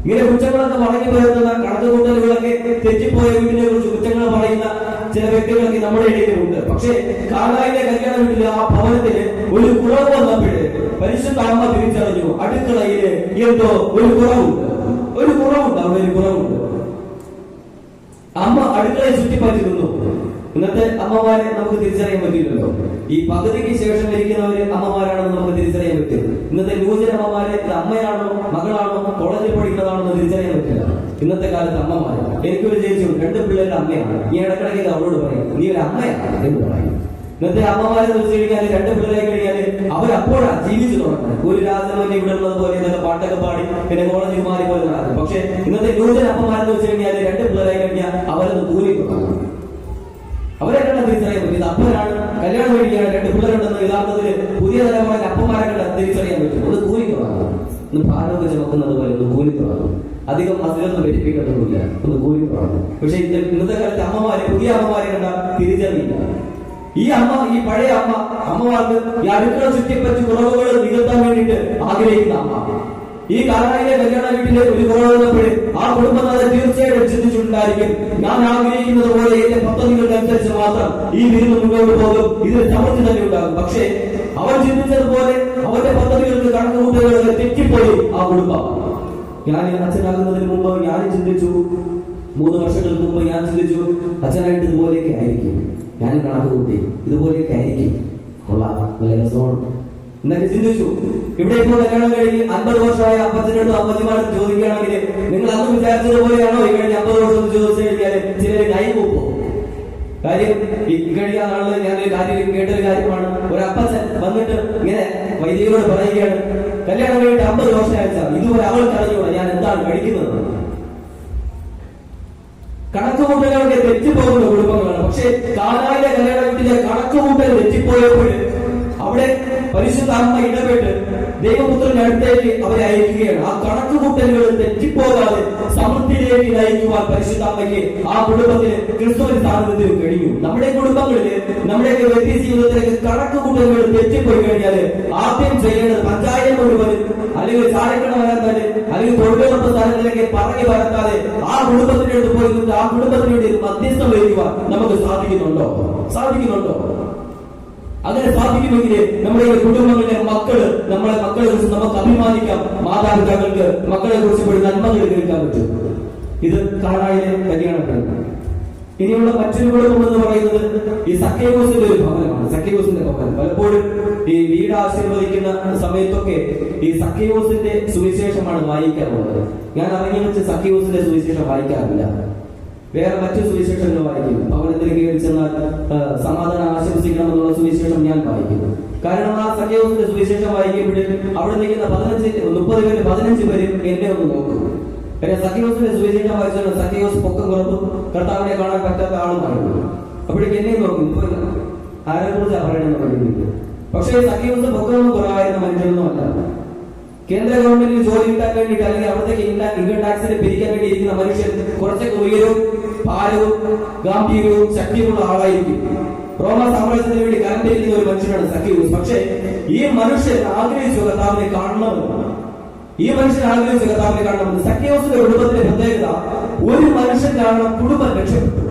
ഇങ്ങനെ കുറ്റങ്ങളൊക്കെ പറഞ്ഞു വരുന്ന കണക്കുകൂട്ടലുകളൊക്കെ തെറ്റിപ്പോയ വീടിനെ കുറിച്ച് കുറ്റങ്ങൾ പറയുന്ന ചില വ്യക്തികളൊക്കെ നമ്മുടെ ഇടയിലുണ്ട്. പക്ഷേ കാനായിലെ കല്യാണ വീട്ടില് ആ ഭവനത്തില് ഒരു കുറവ് വന്നപ്പോഴേ പരിശുദ്ധ അമ്മ തിരിച്ചറിഞ്ഞു, അടുക്കളയില് എന്തോ ഒരു കുറവുണ്ട്. അവിടെ ഒരു കുറവുണ്ട്. അമ്മ അടുക്കളയെ ചുറ്റിപ്പറ്റി നിന്നു. ഇന്നത്തെ അമ്മമാരെ നമുക്ക് തിരിച്ചറിയാൻ പറ്റില്ലല്ലോ. ഈ പകുതിക്ക് ശേഷം ഇരിക്കുന്നവര് അമ്മമാരാണെന്ന് നമുക്ക് തിരിച്ചറിയാൻ പറ്റും. ഇന്നത്തെ ന്യൂജൻ അമ്മമാരെ അമ്മയാണോ മകളാണോ കോളേജിൽ പഠിക്കുന്നതാണെന്ന് തിരിച്ചറിയാൻ പറ്റില്ല. ഇന്നത്തെ കാലത്ത് അമ്മമാര്, എനിക്കൊരു ചേച്ചിയുണ്ട്, 2 പിള്ളേരുടെ അമ്മയാണ്. നീ ഇടക്കിടയ്ക്ക് അവളോട് പറയും, നീ ഒരു അമ്മയാണ് എന്ന് പറയും. ഇന്നത്തെ അമ്മമാരെ വെച്ച് കഴിഞ്ഞാൽ 2 പിള്ളേരെ കഴിഞ്ഞാല് അവരപ്പോഴാണ് ജീവിച്ചു തുടങ്ങുന്നത്. ഒരു രാജമല്യ ഇവിടെ ഉള്ളത് പോലെ ഇന്നത്തെ പാട്ടൊക്കെ പാടി പിന്നെ കോളേജിൽ മാറി പോലെ നടക്കും. പക്ഷെ ഇന്നത്തെ ന്യൂജൻ അമ്മമാരെന്ന് വെച്ച് കഴിഞ്ഞാൽ 2 പിള്ളേരെ കഴിഞ്ഞാൽ അവരൊന്ന് കൂലി തുടങ്ങും. അവരെ കണ്ടാൽ തിരിച്ചറിയാൻ പറ്റും. ഇത് അപ്പനാണ്, കല്യാണം കഴിക്കുകയാണ്, 2 പിള്ളേരുണ്ടെന്ന് യഥാർത്ഥത്തിൽ പുതിയ തലമുറയിൽ അപ്പന്മാരെ കണ്ടാൽ തിരിച്ചറിയാൻ പറ്റും. ഒന്ന് കൂലിക്കുറവാണ്, ഒന്ന് ഭാരമൊക്കെ ചുമക്കുന്നത് പോലെ ഒന്ന് കൂലിക്കുറവാണ്. അധികം അസുഖം വെറ്റിപ്പിക്കത്തൊന്നുമില്ല, ഒന്ന് കൂലിക്കുറവാണ്. പക്ഷെ ഇന്നത്തെ കാലത്ത് അമ്മമാരെ, പുതിയ അമ്മമാരെ കണ്ടാൽ തിരിച്ചറിയില്ല. ഈ അമ്മ, ഈ പഴയ അമ്മമാർക്ക് ഈ അടുക്കള ചുറ്റിപ്പറ്റി കുറവുകൾ നികത്താൻ വേണ്ടിയിട്ട് ആഗ്രഹിക്കുന്ന അമ്മ, ഈ കാലായിലെ കല്യാണ വീട്ടിലെ ഒരു കുറവ് വന്നപ്പോഴേ ആ കുടുംബനാഥൻ തീർച്ചയായിട്ടും ചിന്തിച്ചിട്ടുണ്ടായിരിക്കും, ഞാൻ ആഗ്രഹിക്കുന്നത് പോലെ എന്റെ പദ്ധതികൾക്കനുസരിച്ച് മാത്രം ഈ വിരുന്ന് മുന്നോട്ട് പോകും, ഇതിൽ സമൃദ്ധി തന്നെ ഉണ്ടാകും. പക്ഷേ അവൻ ചിന്തിച്ചതുപോലെ അവന്റെ പദ്ധതികൾക്ക് കണക്കുകൂട്ടലുകൾ തെറ്റിപ്പോയി ആ കുടുംബം. ഞാൻ അച്ഛനാകുന്നതിന് മുമ്പ് ഞാൻ ചിന്തിച്ചു, 3 വർഷങ്ങൾക്ക് മുമ്പ് ഞാൻ ചിന്തിച്ചു, അച്ഛനായിട്ട് ഇതുപോലെയൊക്കെ ആയിരിക്കും, ഞാൻ കണക്ക് കൂട്ടി ഇതുപോലെയൊക്കെ ആയിരിക്കും, കൊള്ളാം, നല്ല രസമാണ് എന്നൊക്കെ ചിന്തിച്ചു. ഇവിടെ ഇപ്പോൾ കല്യാണം കഴിഞ്ഞ് 50 വർഷമായ അപ്പച്ചനോടും അമ്മച്ചിമാരും ചോദിക്കുകയാണെങ്കിൽ നിങ്ങൾ അന്ന് വിചാരിച്ചതുപോലെയാണോ ഈ കഴിഞ്ഞ 50 വർഷം ചോദിച്ചു കഴിഞ്ഞാൽ ചിലര് കൈകൂപ്പോ? കാര്യം ഈ കഴിഞ്ഞ നാളിൽ ഞാനൊരു കാര്യം കേട്ടൊരു കാര്യമാണ്. ഒരു അപ്പച്ചൻ വന്നിട്ട് ഇങ്ങനെ വൈദികരോട് പറയുകയാണ്, കല്യാണം കഴിഞ്ഞിട്ട് 50 വർഷമായിച്ചാൽ ഇതുവരെ അവൾക്ക് അറിഞ്ഞൂടെ ഞാൻ എന്താണ് കഴിക്കുന്നത്. കണക്കുകൂട്ടലുകളൊക്കെ തെറ്റിപ്പോകുന്ന കുടുംബങ്ങളാണ്. പക്ഷെ കാനായിലെ കല്യാണ വീട്ടിലെ കണക്കുകൂട്ടൽ തെറ്റിപ്പോയപ്പോൾ അവിടെ പരിശുദ്ധ അമ്മ ഇടപെട്ട് ദൈവപുത്രന്റെ അടുത്തേക്ക് അവരെ അയക്കുകയാണ്. ആ കണക്കുകൂട്ടലുകൾ തെറ്റിപ്പോകാതെ സമൃദ്ധിയിലേക്ക് നയിക്കുവാൻ പരിശുദ്ധ അമ്മയ്ക്ക് ആ കുടുംബത്തിന് ക്രിസ്തുവിന്റെ സാന്നിധ്യത്തിൽ കഴിഞ്ഞു. നമ്മുടെ കുടുംബങ്ങളില്, നമ്മുടെയൊക്കെ വ്യക്തി ജീവിതത്തിലേക്ക് കണക്കുകൂട്ടലുകൾ തെറ്റിപ്പോയി കഴിഞ്ഞാൽ ആദ്യം ചെയ്യേണ്ടത് പഞ്ചായത്ത് മുഴുവൻ അല്ലെങ്കിൽ ചാലക്കണ വരാത്താല് അല്ലെങ്കിൽ തൊഴിലുറപ്പ് സ്ഥലത്തിലേക്ക് പറഞ്ഞു വരത്താതെ ആ കുടുംബത്തിന്റെ അടുത്ത് പോയി നിന്നിട്ട് ആ കുടുംബത്തിന് വേണ്ടി മധ്യസ്ഥം വഹിക്കുവാൻ നമുക്ക് സാധിക്കുന്നുണ്ടോ? അങ്ങനെ സാധിക്കുമെങ്കിൽ നമ്മുടെ കുടുംബങ്ങളിലെ നമ്മളെ മക്കളെ കുറിച്ച് നമുക്ക് അഭിമാനിക്കാം. മാതാപിതാക്കൾക്ക് മക്കളെ കുറിച്ച് നന്മകൾ കേൾക്കാൻ പറ്റും. ഇത് കാനായിലെ കല്യാണത്തിന്. ഇനിയുള്ള മറ്റൊരു കുടുംബം എന്ന് പറയുന്നത് ഈ സക്കേവൂസിന്റെ ഒരു ഭവനമാണ്. സക്കേവൂസിന്റെ ഭവനം പലപ്പോഴും ഈ വീട് ആശീർവദിക്കുന്ന സമയത്തൊക്കെ ഈ സക്കേവൂസിന്റെ സുവിശേഷമാണ് വായിക്കാറുള്ളത്. ഞാൻ അറിഞ്ഞു വെച്ച് സക്കേവൂസിന്റെ സുവിശേഷം വായിക്കാറില്ല, വേറെ മറ്റു സുവിശേഷങ്ങൾ വായിക്കുന്നു. ഭവനത്തിലേക്ക് കയറി ചെന്നാൽ സമാധാനം ആശംസിക്കണമെന്നുള്ള സുവിശേഷം ഞാൻ വായിക്കുന്നു. കാരണം ആ സക്കേവൂസിന്റെ സുവിശേഷം വായിക്കുമ്പോഴേക്കും അവിടെ നിൽക്കുന്ന 30 പേര് 15 പേരും എന്നെ ഒന്ന് നോക്കും. സക്കേവൂസിന്റെ സുവിശേഷം വായിച്ചാൽ സക്കേവൂസ് പൊക്കം കുറവ്, കർത്താവിനെ കാണാൻ പറ്റാത്ത ആളുമായിരുന്നു. അപ്പോഴേക്ക് എന്നെ നോക്കും, ഇപ്പൊ ആരെ കുറിച്ചാണ് പറയണമെന്ന് പറയുന്നത്. പക്ഷേ സക്കേവൂസ് പൊക്കം കുറവായിരുന്ന മനുഷ്യരൊന്നും അല്ല. കേന്ദ്ര ഗവൺമെന്റിന് ജോലി കിട്ടാൻ വേണ്ടിയിട്ട് അല്ലെങ്കിൽ അവിടത്തേക്ക് ഇൻകം ടാക്സിന് പിരിക്കാൻ വേണ്ടി ഇരിക്കുന്ന മനുഷ്യർ കുറച്ചൊക്കെ ഉയരവും ഭാരവും ഗാംഭീര്യവും ശക്തിയുമുള്ള ആളായിരിക്കും. റോമ സാമ്രാജ്യത്തിന് വേണ്ടി കരണ്ടിരിക്കുന്ന ഒരു മനുഷ്യനാണ് സക്കേവൂസ്. പക്ഷേ ഈ മനുഷ്യൻ ആഗ്രഹിച്ചു കർത്താവിനെ കാണണമെന്ന്. സക്കേവൂസിന്റെ കുടുംബത്തിന്റെ പ്രത്യേകത, ഒരു മനുഷ്യൻ കാരണം കുടുംബം രക്ഷപ്പെട്ടു.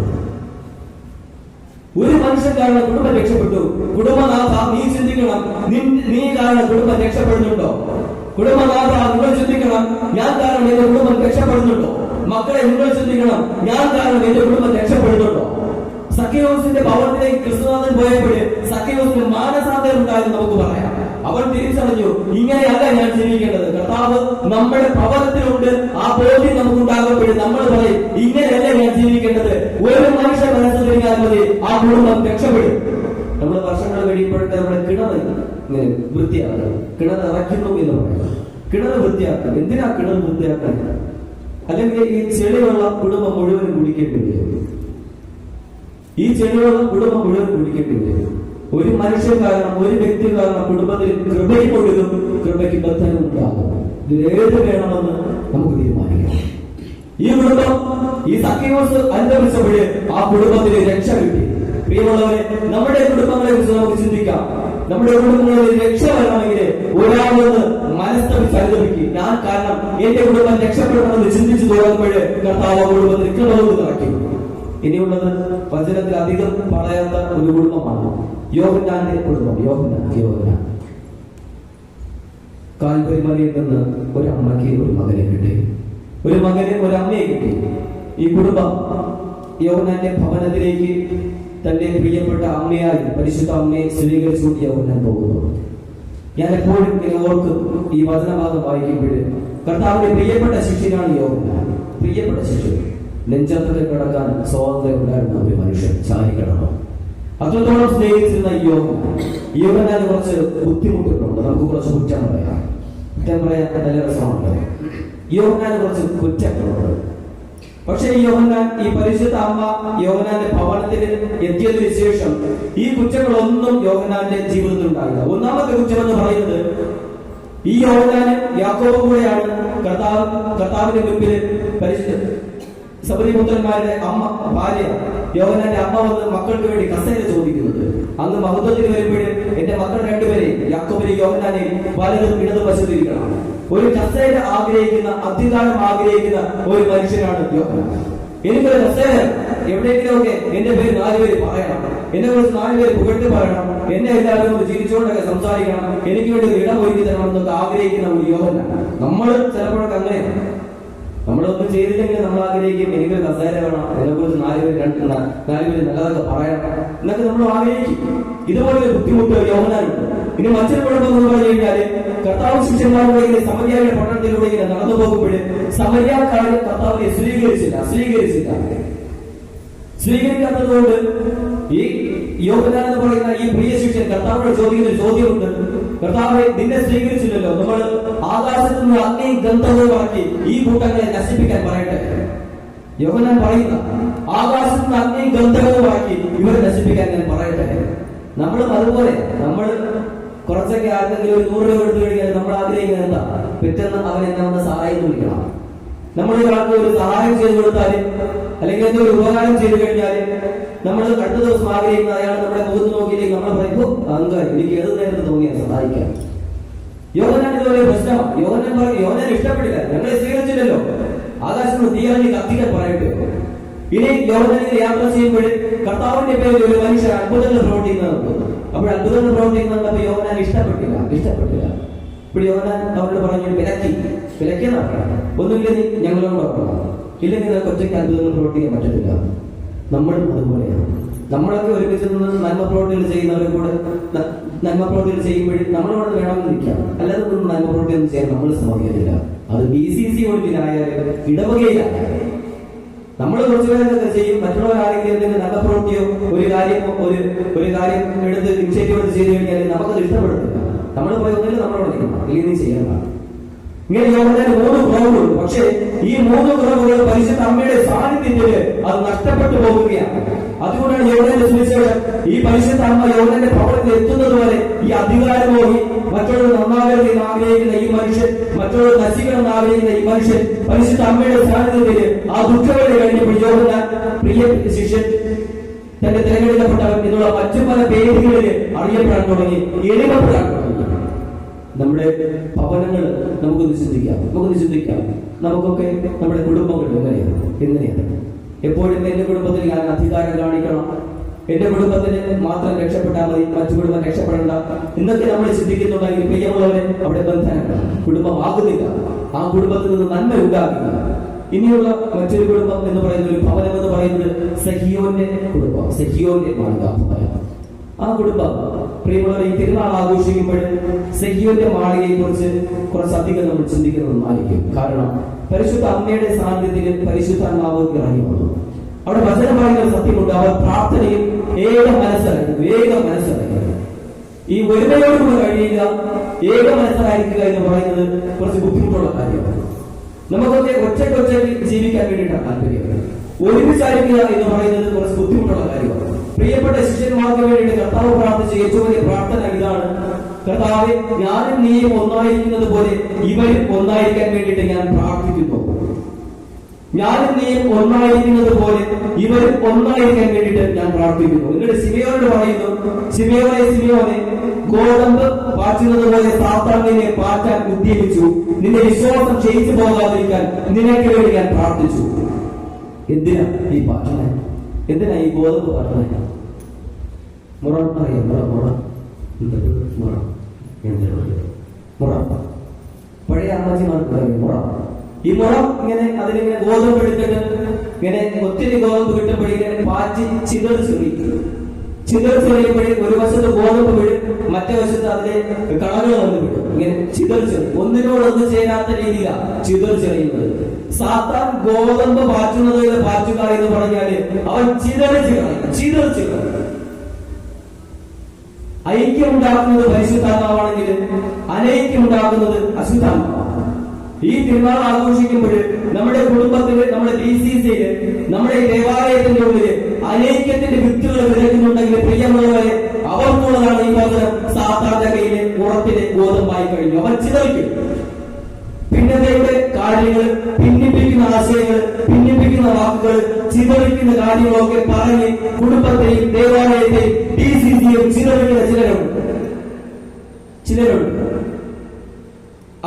കുടുംബനാഥ നീ ചിന്തിക്കണം, നീ കാരണം കുടുംബം രക്ഷപ്പെടുന്നുണ്ടോ? കുടുംബനാഥ നിങ്ങൾ ചിന്തിക്കണം, ഞാൻ കാരണം എന്റെ കുടുംബം രക്ഷപ്പെടുന്നുണ്ടോ? മക്കളെ നിങ്ങൾ ചിന്തിക്കണം, ഞാൻ കാരണം എന്റെ കുടുംബം രക്ഷപ്പെടുന്നുണ്ടോ? സക്കേവൂസിന്റെ ഭവനത്തിലേക്ക് ക്രിസ്തുനാഥൻ പോയപ്പോഴേ സക്കേവൂസിന് മാനസാന്തരം ഉണ്ടായെന്ന് നമുക്ക് പറയാം. അവൻ തിരിച്ചറിഞ്ഞു, ഇങ്ങനെയല്ല ഞാൻ ജീവിക്കേണ്ടത്. കർത്താവ് നമ്മുടെ ഭവനത്തിലുണ്ട്. ആ ബോധ്യം നമുക്കുണ്ടാകുമ്പോഴേ നമ്മൾ പറയും, ഇങ്ങനെയല്ല ഞാൻ ജീവിക്കേണ്ടത്. ഒരു മനുഷ്യ മനസ്സ് തിരിഞ്ഞാൽ മതി, ആ കുടുംബം രക്ഷപ്പെടും. നമ്മൾ വർഷങ്ങൾ കഴിയുമ്പോഴത്തെ നമ്മുടെ കിണർ വൃത്തിയാക്കണം, കിണർ ഇറക്കുന്നു എന്ന് പറയാം. കിണർ വൃത്തിയാക്കണം. എന്തിനാ കിണർ വൃത്തിയാക്കാൻ? അല്ലെങ്കിൽ ഈ ചെളിയുള്ള കുടുംബം മുഴുവനും കുടിക്കേണ്ടി വരും. ഒരു മനുഷ്യൻ കാരണം, ഒരു വ്യക്തി കാരണം കുടുംബത്തിൽ കൃപയ്ക്ക് ഒഴുകും, കൃപയ്ക്ക് ബന്ധനം ഉണ്ടാകും. ഇതിലേത് വേണമെന്ന് നമുക്ക് തീരുമാനിക്കാം. ഈ കുടുംബം ഈ സക്കേവൂസ് അനുഭവിച്ചപ്പോഴേ ആ കുടുംബത്തിന് രക്ഷ കിട്ടി. പ്രിയമുള്ളവരെ, നമ്മുടെ കുടുംബങ്ങളെ കുറിച്ച് നമുക്ക് ചിന്തിക്കാം. നമ്മുടെ കുടുംബങ്ങളിൽ രക്ഷ വരണമെങ്കിൽ ഒരാളൊന്ന് മനസ്തവിച്ച് അനുഭവിക്കും. ഞാൻ കാരണം എന്റെ കുടുംബം രക്ഷപ്പെടണമെന്ന് ചിന്തിച്ചു തുടങ്ങുമ്പോഴേ കർത്താവ് കുടുംബത്തിന് കൃപ നിറയ്ക്കും. ഇനിയുള്ളത് വചനത്തിൽ അധികം പറയാത്ത ഒരു കുടുംബമാണ് യോഹന്നാന്റെ കുടുംബം. യോഹന്നാൻ കാൽവരി മലയിൽ നിന്ന് ഒരു അമ്മയ്ക്ക് ഒരു മകനെ കിട്ടി, ഒരു മകനെ ഒരു അമ്മയെ കിട്ടി. ഈ കുടുംബം യോഹന്നാന്റെ ഭവനത്തിലേക്ക് തന്റെ പ്രിയപ്പെട്ട അമ്മയായി പരിശുദ്ധ അമ്മയെ സ്വീകരിച്ചുകൊണ്ട് യോഹന്നാൻ പോകുന്നു. ഞാൻ എപ്പോഴും ഇങ്ങനെ ഓർക്കും, ഈ വചനഭാഗം വായിക്കുമ്പോൾ കർത്താവിന്റെ പ്രിയപ്പെട്ട ശിഷ്യനാണ് യോഹന്നാൻ. പ്രിയപ്പെട്ട ശിഷ്യൻ, നെഞ്ചത്തൊക്കെ കിടക്കാൻ സ്വാതന്ത്ര്യം ഉണ്ടായിരുന്ന ഒരു മനുഷ്യൻ ചാരി കിടന്നു. അത്രത്തോളം സ്നേഹിച്ചിരുന്ന യോഹന്നാന് കുറച്ച് ബുദ്ധിമുട്ടുകളുണ്ട്. നമുക്ക് കുറച്ച് കുറ്റം പറയാൻ നല്ല രസമുണ്ട്. യോഹന്നാന് കുറച്ച് കുറ്റങ്ങളുണ്ട്. പക്ഷേ ഈ യോഹന്നാൻ, ഈ പരിശുദ്ധ അമ്മ യോഹന്നാന്റെ ഭവനത്തിൽ എത്തിയതിനു ശേഷം ഈ കുറ്റങ്ങളൊന്നും യോഹന്നാന്റെ ജീവിതത്തിൽ ഉണ്ടായില്ല. ഒന്നാമത്തെ കുറ്റം എന്ന് പറയുന്നത്, ഈ യോഹന്നാന് യാക്കോബും കൂടെയാണ് കർത്താവിന്റെ മുമ്പിൽ പരിശുദ്ധ സബരിപുത്രന്മാരുടെ അമ്മ, ഭാര്യ യോഹന്നാന്റെ അമ്മ വന്ന് മക്കൾക്ക് വേണ്ടി കസേര ചോദിക്കുന്നത്. അന്ന് മഹത്വത്തിന് വരുമ്പോൾ എന്റെ മക്കൾ രണ്ടുപേരെയും, യാക്കോബിനെ യോഹന്നാനെയും വലതും ഇടതും വശത്തിരിക്കണം. ഒരു കസേര ആഗ്രഹിക്കുന്ന, അധികാരം ആഗ്രഹിക്കുന്ന ഒരു മനുഷ്യനാണ് യോഹന്നാൻ. എനിക്കൊരു കസേര എവിടെയെങ്കിലുമൊക്കെ എന്റെ പേര് 4 പേര് പറയണം, എന്നെ കുറിച്ച് 4 പേര് പുകഴ്ത്തി പറയണം, എന്നെ എല്ലാവരും കൊണ്ട് ചിരിച്ചുകൊണ്ടൊക്കെ സംസാരിക്കണം, എനിക്ക് വേണ്ടി ഇടം ഒരുക്കി തരണം എന്നൊക്കെ ആഗ്രഹിക്കുന്ന ഒരു യോഹന്നാൻ. നമ്മൾ ചിലപ്പോഴൊക്കെ അങ്ങനെയാണ്. നമ്മളൊന്നും ചെയ്തില്ലെങ്കിൽ നമ്മൾ ആഗ്രഹിക്കും, എനിക്കൊരു കസേര വേണം, അതിനെക്കുറിച്ച് 4 പേര് നല്ലതൊക്കെ പറയണം എന്നൊക്കെ നമ്മൾ ആഗ്രഹിക്കും. ഇതുപോലെ ബുദ്ധിമുട്ട് യോഹന്നാനുണ്ട്. ഇനി മറ്റൊരു കുഴപ്പം എന്ന് പറഞ്ഞു കഴിഞ്ഞാല്, കർത്താവ് ശിഷ്യന്മാരുടെ സമരിയായുടെ പട്ടണത്തിലൂടെ ഇങ്ങനെ നടന്നു പോകുമ്പോൾ സമരിയാക്കാരെ കർത്താവിനെ സ്വീകരിക്കാത്തതുകൊണ്ട് ഈ യോഹന്നാൻ എന്ന് പറയുന്ന ഈ പ്രിയ ശിഷ്യൻ കർത്താവിനോട് ചോദിക്കുന്ന ഒരു ചോദ്യമുണ്ട്. കർത്താവെ, നിന്നെ സ്വീകരിച്ചില്ലല്ലോ, നമ്മൾ ആകാശത്ത് നിന്ന് അഗ്നിയും ഗന്ധവും ഇറക്കി ഈ കൂട്ടങ്ങളെ നശിപ്പിക്കാൻ പറയട്ടെ. യോഹന്നാൻ പറയുന്ന, ആകാശത്ത് നിന്ന് അഗ്നിയും ഗന്ധവും ഇറക്കി ഇവരെ നശിപ്പിക്കാൻ ഞാൻ പറയട്ടെ. നമ്മളും അതുപോലെ, നമ്മൾ കുറച്ചൊക്കെ ആർക്കെങ്കിലും ഒരു 100 രൂപ എടുത്തു കഴിഞ്ഞാൽ നമ്മൾ ആഗ്രഹിക്കുന്നത് എന്താ? പെട്ടെന്ന് അവൻ എന്നെ വന്ന് സഹായം വിളിക്കണം. നമ്മൾ ഒരാൾക്ക് ഒരു സഹായം ചെയ്തു കൊടുത്താല്, അല്ലെങ്കിൽ എന്തൊരു ഉപകാരം ചെയ്തു കഴിഞ്ഞാല് നമ്മൾ അടുത്ത ദിവസം ആഗ്രഹിക്കുന്ന അയാൾ നമ്മുടെ മുഖത്ത് നോക്കിയില്ലെങ്കിൽ നമ്മൾ പറയുമ്പോ അഹങ്കാരം, എനിക്ക് ഏത് നേരത്തെ തോന്നിയാൽ സഹായിക്കാം. യോഹന്നാൻ ഇതുപോലെ പ്രശ്നമാണ്. യോഹന്നാൻ ഇഷ്ടപ്പെടില്ല, ഞങ്ങളെ സ്വീകരിച്ചില്ലല്ലോ, ആകാശത്ത് തീയറിഞ്ഞ് കത്തിക്കാൻ പറയട്ടെ. ഇനി യോഹന്നാനിൽ യാത്ര ചെയ്യുമ്പോൾ കർത്താവിന്റെ പേരിൽ ഒരു മനുഷ്യൻ അത്ഭുതങ്ങൾ പ്രവർത്തിക്കുന്നത്. അപ്പോൾ അത്ഭുതങ്ങൾ പ്രവർത്തിക്കുന്നുണ്ട്. യോഹന്നാൻ ഇഷ്ടപ്പെട്ടില്ല. ഇപ്പോൾ യോഹന്നാൻ അവരോട് പറഞ്ഞു, വിലക്കിയെന്നാ പറയാം, ഒന്നുമില്ലെങ്കിൽ ഞങ്ങളോട് പറഞ്ഞു, ഇല്ലെങ്കിൽ നമുക്ക് ഒറ്റയ്ക്ക് അത്ഭുതങ്ങൾ പ്രവർത്തിക്കാൻ പറ്റത്തില്ല. നമ്മളും അതുപോലെയാണ്. നമ്മളൊക്കെ ഒരുമിച്ച് നിന്ന് നന്മ പ്രവർത്തികൾ ചെയ്യുന്നവരെ കൂടെ നന്മ പ്രവർത്തികൾ ചെയ്യുമ്പോൾ നമ്മളോട് വേണമെന്ന് നിൽക്കാം, അല്ലാതെ ഒന്നും നന്മ പ്രവർത്തികൾ ചെയ്യാൻ നമ്മൾ സമ്മതിക്കത്തില്ല. അത് BCC ഒഴിവിലായാലും ഇടവകയിലായാലും നമ്മൾ കുറച്ചു പേരൊക്കെ ചെയ്യും. മറ്റുള്ളവരാരെങ്കിലും എന്തെങ്കിലും നല്ല പ്രവൃത്തിയോ ഒരു കാര്യം എടുത്ത് ഇനിഷ്യേറ്റീവ് ചെയ്ത് കഴിഞ്ഞാൽ നമുക്കത് ഇഷ്ടപ്പെടുന്നില്ല. നമ്മൾ പറയുന്നില്ല, നമ്മളോട് ഇല്ലെങ്കിൽ നീ ചെയ്യണം. ഇങ്ങനെ യോഹന്നാന് 3 കുറവുകളുണ്ട്. പക്ഷേ ഈ 3 കുറവുകൾ പരിശുദ്ധ അമ്മയുടെ സാന്നിധ്യത്തില് അത് നഷ്ടപ്പെട്ടു പോകുകയാണ്. അതുകൊണ്ടാണ് യോഹന്നാന്റെ സുവിശേഷം, ഈ പരിശുദ്ധ അമ്മ യോഹന്നാന്റെ ഭവനത്തിൽ എത്തുന്നത് വരെ ഈ അധികാരമോഹി, മറ്റുള്ളവർ നന്നാകരുതെന്ന് ആഗ്രഹിക്കുന്ന ഈ മനുഷ്യൻ, മറ്റുള്ളവർ നശിക്കണമെന്ന് ആഗ്രഹിക്കുന്ന ഈ മനുഷ്യൻ പരിശുദ്ധ അമ്മയുടെ സാന്നിധ്യത്തില് ആ ദുഃഖവേള കഴിഞ്ഞപ്പോൾ യോഹന്നാൻ, പ്രിയ ശിഷ്യൻ, തന്റെ തിരഞ്ഞെടുക്കപ്പെട്ടവൻ എന്നുള്ള മറ്റു പല പേരുകളിൽ അറിയപ്പെടാൻ തുടങ്ങി, എളിമപ്പെടാൻ തുടങ്ങി. നമ്മുടെ ഭവനങ്ങൾ നമുക്കൊന്ന് ചിന്തിക്കാം. നമുക്കൊക്കെ നമ്മുടെ കുടുംബങ്ങൾ എങ്ങനെയാണ്? എപ്പോഴും എന്റെ കുടുംബത്തിൽ ഞാൻ അധികാരം കാണിക്കണം, എന്റെ കുടുംബത്തിന് മാത്രം രക്ഷപ്പെട്ടാൽ മതി, മറ്റു കുടുംബം രക്ഷപ്പെടേണ്ട എന്നൊക്കെ നമ്മൾ ചിന്തിക്കുന്നുണ്ടെങ്കിൽ പ്രിയമുള്ളവരെ, അവിടെ ബന്ധനങ്ങൾ, കുടുംബമാകുന്നില്ല. ആ കുടുംബത്തിൽ നിന്ന് നന്മ ഉണ്ടാകുന്നില്ല. ഇനിയുള്ള മറ്റൊരു കുടുംബം എന്ന് പറയുന്ന ഒരു ഭവനം എന്ന് പറയുന്നത് സഹിയോന്റെ കുടുംബം, സഹിയോന്റെ മാളിക. ആ കുടുംബം പ്രിയമുള്ളവർ, ഈ തിരുനാൾ ആഘോഷിക്കുമ്പോൾ സഹിയോന്റെ മാളികയെ കുറിച്ച് കുറച്ചധികം നമ്മൾ ചിന്തിക്കുന്നതായിരിക്കും. കാരണം പരിശുദ്ധ അമ്മയുടെ സാന്നിധ്യത്തിൽ പരിശുദ്ധാത്മാവ് ഇറങ്ങി വന്നു. അവിടെ വചനം പറയുന്ന സത്യമുണ്ട്. അവർ പ്രാർത്ഥനയിൽ ഏക മനസ്സരായിരുന്നു. ഈ ഒരുമയോടുകൂടെ കഴിയുക, ഏക മനസ്സരായിരിക്കുക എന്ന് പറയുന്നത് കുറച്ച് ബുദ്ധിമുട്ടുള്ള കാര്യമാണ്. നമുക്കൊക്കെ ഒറ്റയ്ക്ക് ജീവിക്കാൻ വേണ്ടിയിട്ടാണ് താല്പര്യം. ഒരുമിച്ചായിരിക്കുക എന്ന് പറയുന്നത് കുറച്ച് ബുദ്ധിമുട്ടുള്ള കാര്യമാണ്. പ്രിയപ്പെട്ട ശിഷ്യന്മാർക്ക് വേണ്ടിയിട്ട് കർത്താവ് പ്രാർത്ഥിച്ച ഏറ്റവും വലിയ പ്രാർത്ഥന ഇതാണ്: കർത്താവേ, ഞാനും നീയും ഒന്നായിരിക്കുന്നത് പോലെ ഇവരും ഒന്നായിരിക്കാൻ വേണ്ടിയിട്ട് ഞാൻ പ്രാർത്ഥിക്കുന്നു. ഞാനും നീയും ഒന്നായിരിക്കുന്നത് പോലെ ഇവരും ഒന്നായിരിക്കാൻ വേണ്ടിയിട്ട് ഞാൻ പ്രാർത്ഥിക്കുന്നു. എന്നിട്ട് ശിമയോനോട് പറയുന്നു, ശിമയോനെ, ഗോതമ്പ് പാറ്റുന്നത് പോലെ സാത്താൻ നിന്നെ പാറ്റാൻ ഉദ്യമിച്ചു. നിന്റെ വിശ്വാസം ക്ഷയിച്ചു പോകാതിരിക്കാൻ നിനക്ക് വേണ്ടി ഞാൻ പ്രാർത്ഥിച്ചു. എന്തിനാ ഈ പാറ്റന? എന്തിനാ ഈ ഗോതമ്പ് പാറ്റന? മുറ പഴയ അമ്മച്ചിമാർക്ക് പറയും മുറ. ഈ മുറം ഇങ്ങനെ അതിലിങ്ങനെ ഗോതമ്പ് എടുത്തിട്ട് ഇങ്ങനെ ഒത്തിരി ഗോതമ്പ് കിട്ടുമ്പോഴേ പാറ്റി ചിതറിച്ചെറിയുമ്പോഴേ ഒരു വശത്ത് ഗോതമ്പ് വീഴും, മറ്റേ വശത്ത് അതിലെ കളകൾ വന്ന് വിടും. ഇങ്ങനെ ചിതറിച്ചെറി, ഒന്നിനോടൊന്നും ചേരാത്ത രീതിയിലാണ് ചിതറിച്ചെറിയുന്നത്. സാത്താൻ ഗോതമ്പ് പാറ്റുന്നത് പാറ്റുക എന്ന് പറഞ്ഞാല് അവൻ ചിതറിച്ച് ഐക്യം ഉണ്ടാക്കുന്നത് പരിശുദ്ധാത്മാവാണെങ്കിൽ അനൈക്യം ഉണ്ടാക്കുന്നത് അശുദ്ധാത്മാവാണ്. ഈ തിരുനാൾ ആഘോഷിക്കുമ്പോൾ നമ്മുടെ കുടുംബത്തില്, നമ്മുടെ DCC-യില്, നമ്മുടെ ദേവാലയത്തിന്റെ ഉള്ളില് അനൈക്യത്തിന്റെ വിത്തുകൾ വിതയ്ക്കുന്നുണ്ടെങ്കിൽ പ്രിയമുള്ളവരെ, അവർക്കുള്ളതാണ് ഈ വചനം സാത്താന്റെ കയ്യിലെ ഉറപ്പിലെ ഗോതമ്പായി കഴിഞ്ഞു. അവർ ചിതറിക്കും. ഭിന്നതയുടെ കാര്യങ്ങൾ, ഭിന്നിപ്പിക്കുന്ന ആശയങ്ങൾ, ഭിന്നിപ്പിക്കുന്ന വാക്കുകൾ, ചിതറിക്കുന്ന കാര്യങ്ങളൊക്കെ പറഞ്ഞ് കുടുംബത്തെയും ദേവാലയത്തെയും DCC-യും ചിതറിക്കുന്ന ചിലരുണ്ട്.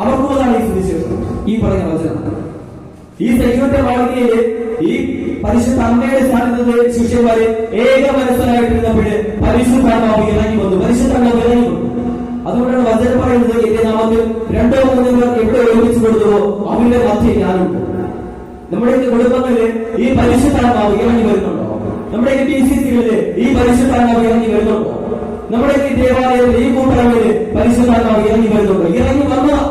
അവർക്കുള്ളതാണ് ഈ സുവിശേഷം, ഈ പറഞ്ഞ വചനം. ഈ സൈന്യത്തെ മാളികയില് ഈ പരിശുദ്ധ അമ്മയുടെ സാന്നിധ്യത്തിൽ ശിഷ്യന്മാരെ ഏക മനസ്സിലായിട്ടിരുന്നപ്പോഴ് പരിശുദ്ധാത്മാവ് ഇറങ്ങി വന്നു. പരിശുദ്ധാത്മാവ് ഇറങ്ങി വന്നു. അതുകൊണ്ടാണ് വചനം പറയുന്നത്, എന്റെ നാമത്തിൽ 2 or 3 പേർ എവിടെ ഒരുമിച്ച് കൊടുത്തുവോ അവരുടെ മധ്യേ ഞാനുണ്ട്. നമ്മുടെ കുടുംബങ്ങളില് ഈ പരിശുദ്ധാത്മാവ് ഇറങ്ങി വരുന്നുണ്ടോ? നമ്മുടെ DCC-കളില് ഈ പരിശുദ്ധാത്മാവ് ഇറങ്ങി വരുന്നുണ്ടോ? നമ്മുടെ ഈ ദേവാലയത്തിൽ, ഈ കൂട്ടറകളില് പരിശുദ്ധാത്മാവ് ഇറങ്ങി വരുന്നുണ്ടോ? ഇറങ്ങി വന്നതാ.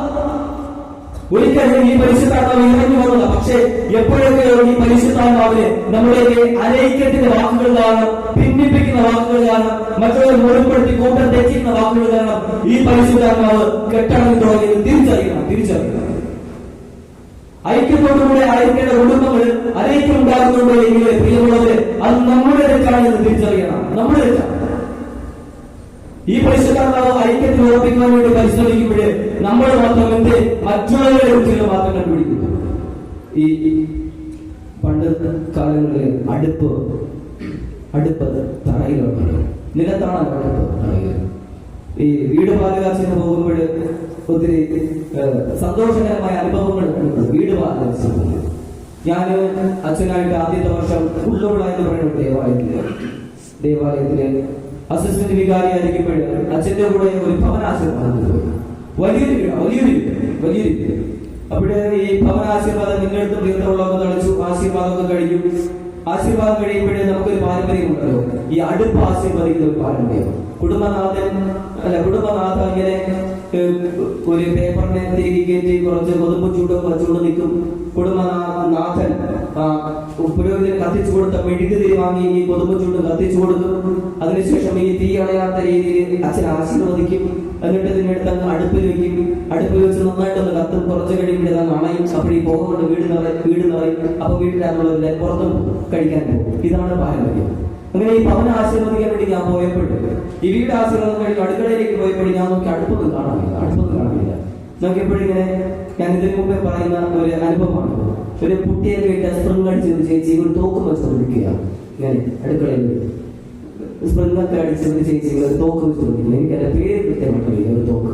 ഒരിക്കലും ഈ പരിശുദ്ധാത്മാവ് ഇറങ്ങി വന്നതാ. പക്ഷെ എപ്പോഴൊക്കെയോ ഈ പരിശുദ്ധാത്മാവിന് നമ്മുടെയൊക്കെ അനൈക്യത്തിന്റെ വാക്കുകൾ കാണണം, ഭിന്നിപ്പിക്കുന്ന വാക്കുകൾ കാണണം, മറ്റുള്ളവർ മുറിപ്പെടുത്തി കൂട്ടം തെറ്റിക്കുന്ന വാക്കുകൾ കാണണം. ഈ പരിശുദ്ധാത്മാവ് കെട്ടടങ്ങി തുടങ്ങിയത് തിരിച്ചറിയണം. ഐക്യത്തോടുകൂടെ ആയിരിക്കേണ്ട കുടുംബങ്ങൾ അനൈക്യം ഉണ്ടാകുന്നുണ്ടോ എങ്കിൽ പ്രിയമുള്ളവര്, അത് നമ്മുടെ തെറ്റാണെന്ന് തിരിച്ചറിയണം. നമ്മുടെ തെറ്റാണ്. ഈ പരിശുദ്ധാത്മാവ് ഐക്യത്തിൽ ഉറപ്പിക്കാൻ വേണ്ടി പരിശ്രമിക്കുമ്പോൾ നമ്മൾ മാത്രം എന്ത് മറ്റുള്ളവരുടെ കുറിച്ചുള്ള മാത്രം കണ്ടുപിടിക്കുന്നു. ഈ പണ്ട് കാലങ്ങളിൽ അടുപ്പ് തറയിലുണ്ടല്ലോ, നിലത്താണ് അടുപ്പ് തറയിൽ. ഈ വീട് പാലുകാച്ചിന് പോകുമ്പോൾ ഒത്തിരി സന്തോഷകരമായ അനുഭവങ്ങൾ ഉണ്ട്. വീട് പാലുകാച്ചിന് ഞാൻ അച്ഛനായിട്ട് ആദ്യത്തെ വർഷം ഉള്ളുവിള എന്ന് പറയുന്ന ദേവാലയത്തില് അസിസ്റ്റന്റ് വികാരിയായിരിക്കുമ്പോൾ അച്ഛന്റെ കൂടെ ഒരു ഭവനാശീർവാദം പോയി. വലിയൊരു അവിടെ ഈ ഭവനാശീർവാദം നിങ്ങളെടുത്ത് തീർത്ഥമുള്ളതൊക്കെ തളിച്ചു. ആശീർവാദമൊക്കെ കഴിഞ്ഞു. ആശീർവാദം കഴിയുമ്പോഴേ നമുക്കൊരു പാരമ്പര്യം ഉണ്ടല്ലോ, ഈ അടുപ്പ് ആശീർവദിക്കുന്ന ഒരു പാരമ്പര്യം. കുടുംബനാഥ ഇങ്ങനെ ഒരു പേപ്പറിനെ തിരികെ കയറ്റി കുറച്ച് കൊതുമ്പ് ചൂടൊക്കെ വച്ചുകൊണ്ട് നിൽക്കും. കുടുംബനാഥൻ പുരോഹിതന് കത്തിച്ചു കൊടുത്ത മെഴുകുതിരി വാങ്ങി ഈ കൊതുമ്പ് ചൂട് കത്തിച്ചു കൊടുക്കും. അതിനുശേഷം ഈ തീ അണയാത്ത രീതിയിൽ അച്ഛൻ ആശീർവദിക്കും. എന്നിട്ട് ഇതിനടുത്ത് അടുപ്പിൽ വെക്കും. അടുപ്പിൽ വെച്ച് നന്നായിട്ടൊന്ന് കത്തും. കുറച്ച് കഴിയുമ്പോൾ അത് അണയും. അപ്പോൾ ഈ പുക കൊണ്ട് വീട് നിറയും. അപ്പൊ വീട്ടിലാണുള്ളവരെ പുറത്തും കഴിക്കാൻ പോകും. ഇതാണ് പാരമ്പര്യം. അങ്ങനെ ഈ ഭവന ആശീർവദിക്കാൻ വേണ്ടി ഞാൻ പോയപ്പോൾ, ഈ വീട് ആശീർവാദം കഴിഞ്ഞ് അടുക്കളയിലേക്ക് പോയപ്പോൾ ഞാൻ നോക്കി അടുപ്പൊന്നും കാണാനില്ല. നോക്കിയപ്പോഴിങ്ങനെ ഞാൻ ഇതിനു മുമ്പേ പറയുന്ന ഒരു അനുഭവമാണ്. ഒരു കുട്ടിയൊക്കെ ഇട്ട് സ്പ്രിംഗ് അടിച്ചൊരു ചേച്ചി ഒരു തോക്കും വെച്ചുകൊണ്ടിരിക്കുക. ഇങ്ങനെ അടുക്കളയിൽ സ്പ്രിംഗൊക്കെ അടിച്ചൊരു ചേച്ചി ഒരു തോക്ക് വെച്ചുകൊണ്ടിരിക്കുക. എനിക്കല്ല പേര് കൃത്യമായിട്ടില്ല. ഒരു തോക്ക്.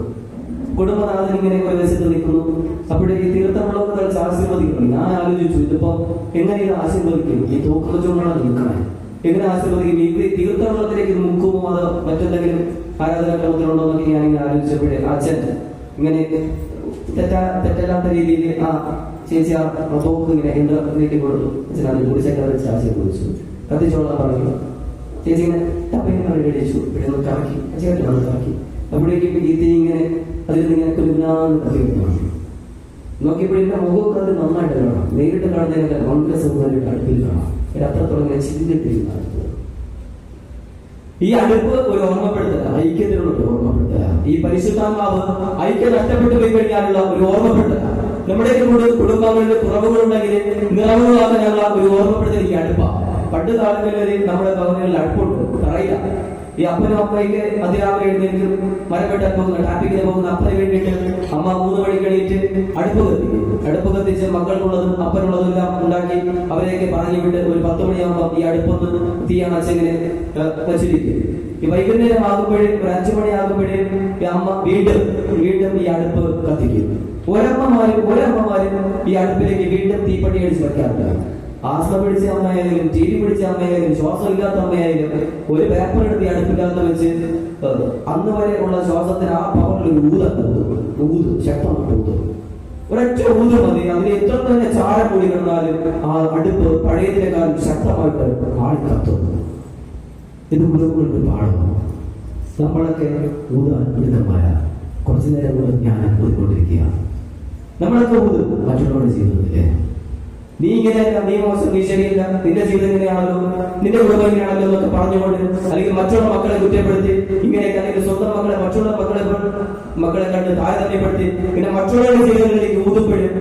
കുടുംബനാഥൻ ഇങ്ങനെ ഒരു വശത്ത് നിൽക്കുന്നു. അപ്പോഴേ ഈ തീർത്ഥമുള്ളവർക്ക് കളിച്ച് ആശീർവദിക്കണം. ഞാൻ ആലോചിച്ചു, ഇതിപ്പോ എങ്ങനെ ഇത് ആശീർവദിക്കും? ഈ തോക്ക് വെച്ചുകൊണ്ടാണ് നിൽക്കണേ. എങ്ങനെ ആശീർവദിക്കും? ഈ തീർത്ഥവെള്ളത്തിലേക്ക് മുക്കുമോ അതോ മറ്റെന്തെങ്കിലും ആരാധനാക്രമത്തിലുണ്ടോ എന്നൊക്കെ ഞാനിങ്ങനെ ആലോചിച്ചപ്പോഴേ അച്ഛൻ ഇങ്ങനെ തെറ്റല്ലാത്ത രീതിയിൽ ആ ചേച്ചി ആ തോക്ക് ഇങ്ങനെ നീട്ടി കൊടുത്തു. അച്ഛൻ അത് കുടിച്ചൊക്കെ വെച്ച് ആശീർവദിച്ചു. കത്തിച്ചോളാൻ പറഞ്ഞു. ചേച്ചി ഇങ്ങനെ ടപ്പിങ്ങനെ അടിച്ചു. ഇവിടെ ഒന്ന് കറക്കി, അച്ഛൻ കറക്കി. അപ്പോഴേക്കും ഈ തീ ഇങ്ങനെ അതിൽ നിന്ന് ഇങ്ങനെ കുരുങ്ങാന്ന് കത്തി കിട്ടുന്നു. നോക്കിയപ്പോൾ എന്റെ മുഖമൊക്കെ അത് നന്നായിട്ട് കാണാം. നേരിട്ട് കാണുന്നതിനൊക്കെ വളരെ സുഖമായിട്ട് അടുപ്പിൽ കാണാം. അത്രത്തോളം ഇങ്ങനെ ചിന്തിട്ടിരുന്ന ഈ അടുപ്പ് ഒരു ഓർമ്മപ്പെടുത്തല, ഐക്യത്തിനുള്ള ഒരു ഓർമ്മപ്പെടുത്തല. ഈ പരിശുദ്ധാത്മാവ് ഐക്യം നഷ്ടപ്പെട്ടു പോയി കഴിഞ്ഞാലുള്ള ഒരു ഓർമ്മപ്പെടുത്തല. നമ്മുടെ കുടുംബങ്ങളിൽ കുറവുകളുണ്ടെങ്കിൽ നിറവുകളാക്കാനുള്ള ഒരു ഓർമ്മപ്പെടുത്തൽ ഈ അടുപ്പാണ്. പണ്ട് കാലങ്ങളിൽ നമ്മുടെ ഭവനങ്ങളിൽ അടുപ്പുണ്ട്, തറയില്ല. ഈ അപ്പനും അമ്മയ്ക്ക് അതിരാവിലെ എഴുന്നേറ്റ് മരം വെട്ടാൻ പോകുന്ന ടാപ്പിങ്ങിന് പോകുന്ന അപ്പനെ വേണ്ടിയിട്ട് അമ്മ 3 മണിക്ക് എണീറ്റ് അടുപ്പ് കത്തിച്ച് മക്കൾക്കുള്ളതും അപ്പനുള്ളതും എല്ലാം ഉണ്ടാക്കി അവരെയൊക്കെ പറഞ്ഞു വിട്ട് ഒരു 10 മണിയാകുമ്പോൾ ഈ അടുപ്പൊന്ന് തീയാണ് അച്ഛനെ വെച്ചിരിക്കും. ഈ വൈകുന്നേരം ആകുമ്പോഴേ ഒരു 5 മണിയാകുമ്പോഴേ ഈ അമ്മ വീണ്ടും ഈ അടുപ്പ് കത്തിക്കും. ഒരമ്മമാരും ഈ അടുപ്പിലേക്ക് വീണ്ടും തീപ്പട്ടി അടിച്ച് വെക്കാറുണ്ട്. ആസ്മ പിടിച്ച അമ്മയായാലും ടി.വി പിടിച്ച അമ്മയായാലും ശ്വാസം ഇല്ലാത്ത അമ്മയായാലും ഒരു പേപ്പർ എടുത്ത് അടുപ്പില്ലാത്ത വെച്ച് അന്ന് വരെ ഉള്ള ശ്വാസത്തിന് ആ പവറിൽ ഊത് ശക്തമായിട്ട് ഊതും. ഒരൊറ്റ ഊത് മതി. അതിന് എത്ര തന്നെ ചാരം കൂടി കിടന്നാലും ആ അടുപ്പ് പഴയതിനേക്കാൾ ശക്തമായിട്ട് ആളിക്കത്തും. ഇത് കുടുംബങ്ങൾക്ക് പാടുന്നു. നമ്മളൊക്കെ ഊതാൻ മിടുക്കന്മാര. കുറച്ചു നേരം കൂടെ ഞാൻ ഊതിക്കൊണ്ടിരിക്കുക. നമ്മളൊക്കെ ഊത് മറ്റുള്ളവരുടെ ജീവിതത്തില് നീ ഇങ്ങനെയല്ല, നീ മോശം, നീ ശരിയില്ല, നിന്റെ ജീവിതം ഇങ്ങനെയാണല്ലോ, നിന്റെ കുടുംബം ഇങ്ങനെയാണല്ലോ എന്നൊക്കെ പറഞ്ഞുകൊണ്ട്, അല്ലെങ്കിൽ മറ്റുള്ള മക്കളെ കുറ്റപ്പെടുത്തി ഇങ്ങനെയൊക്കെ, അല്ലെങ്കിൽ സ്വന്തം മക്കളെ മറ്റുള്ള മക്കളെ കണ്ട് താരതമ്യപ്പെടുത്തി പിന്നെ മറ്റുള്ളവരുടെ ജീവിതങ്ങളിലേക്ക് ഊതുമ്പോഴും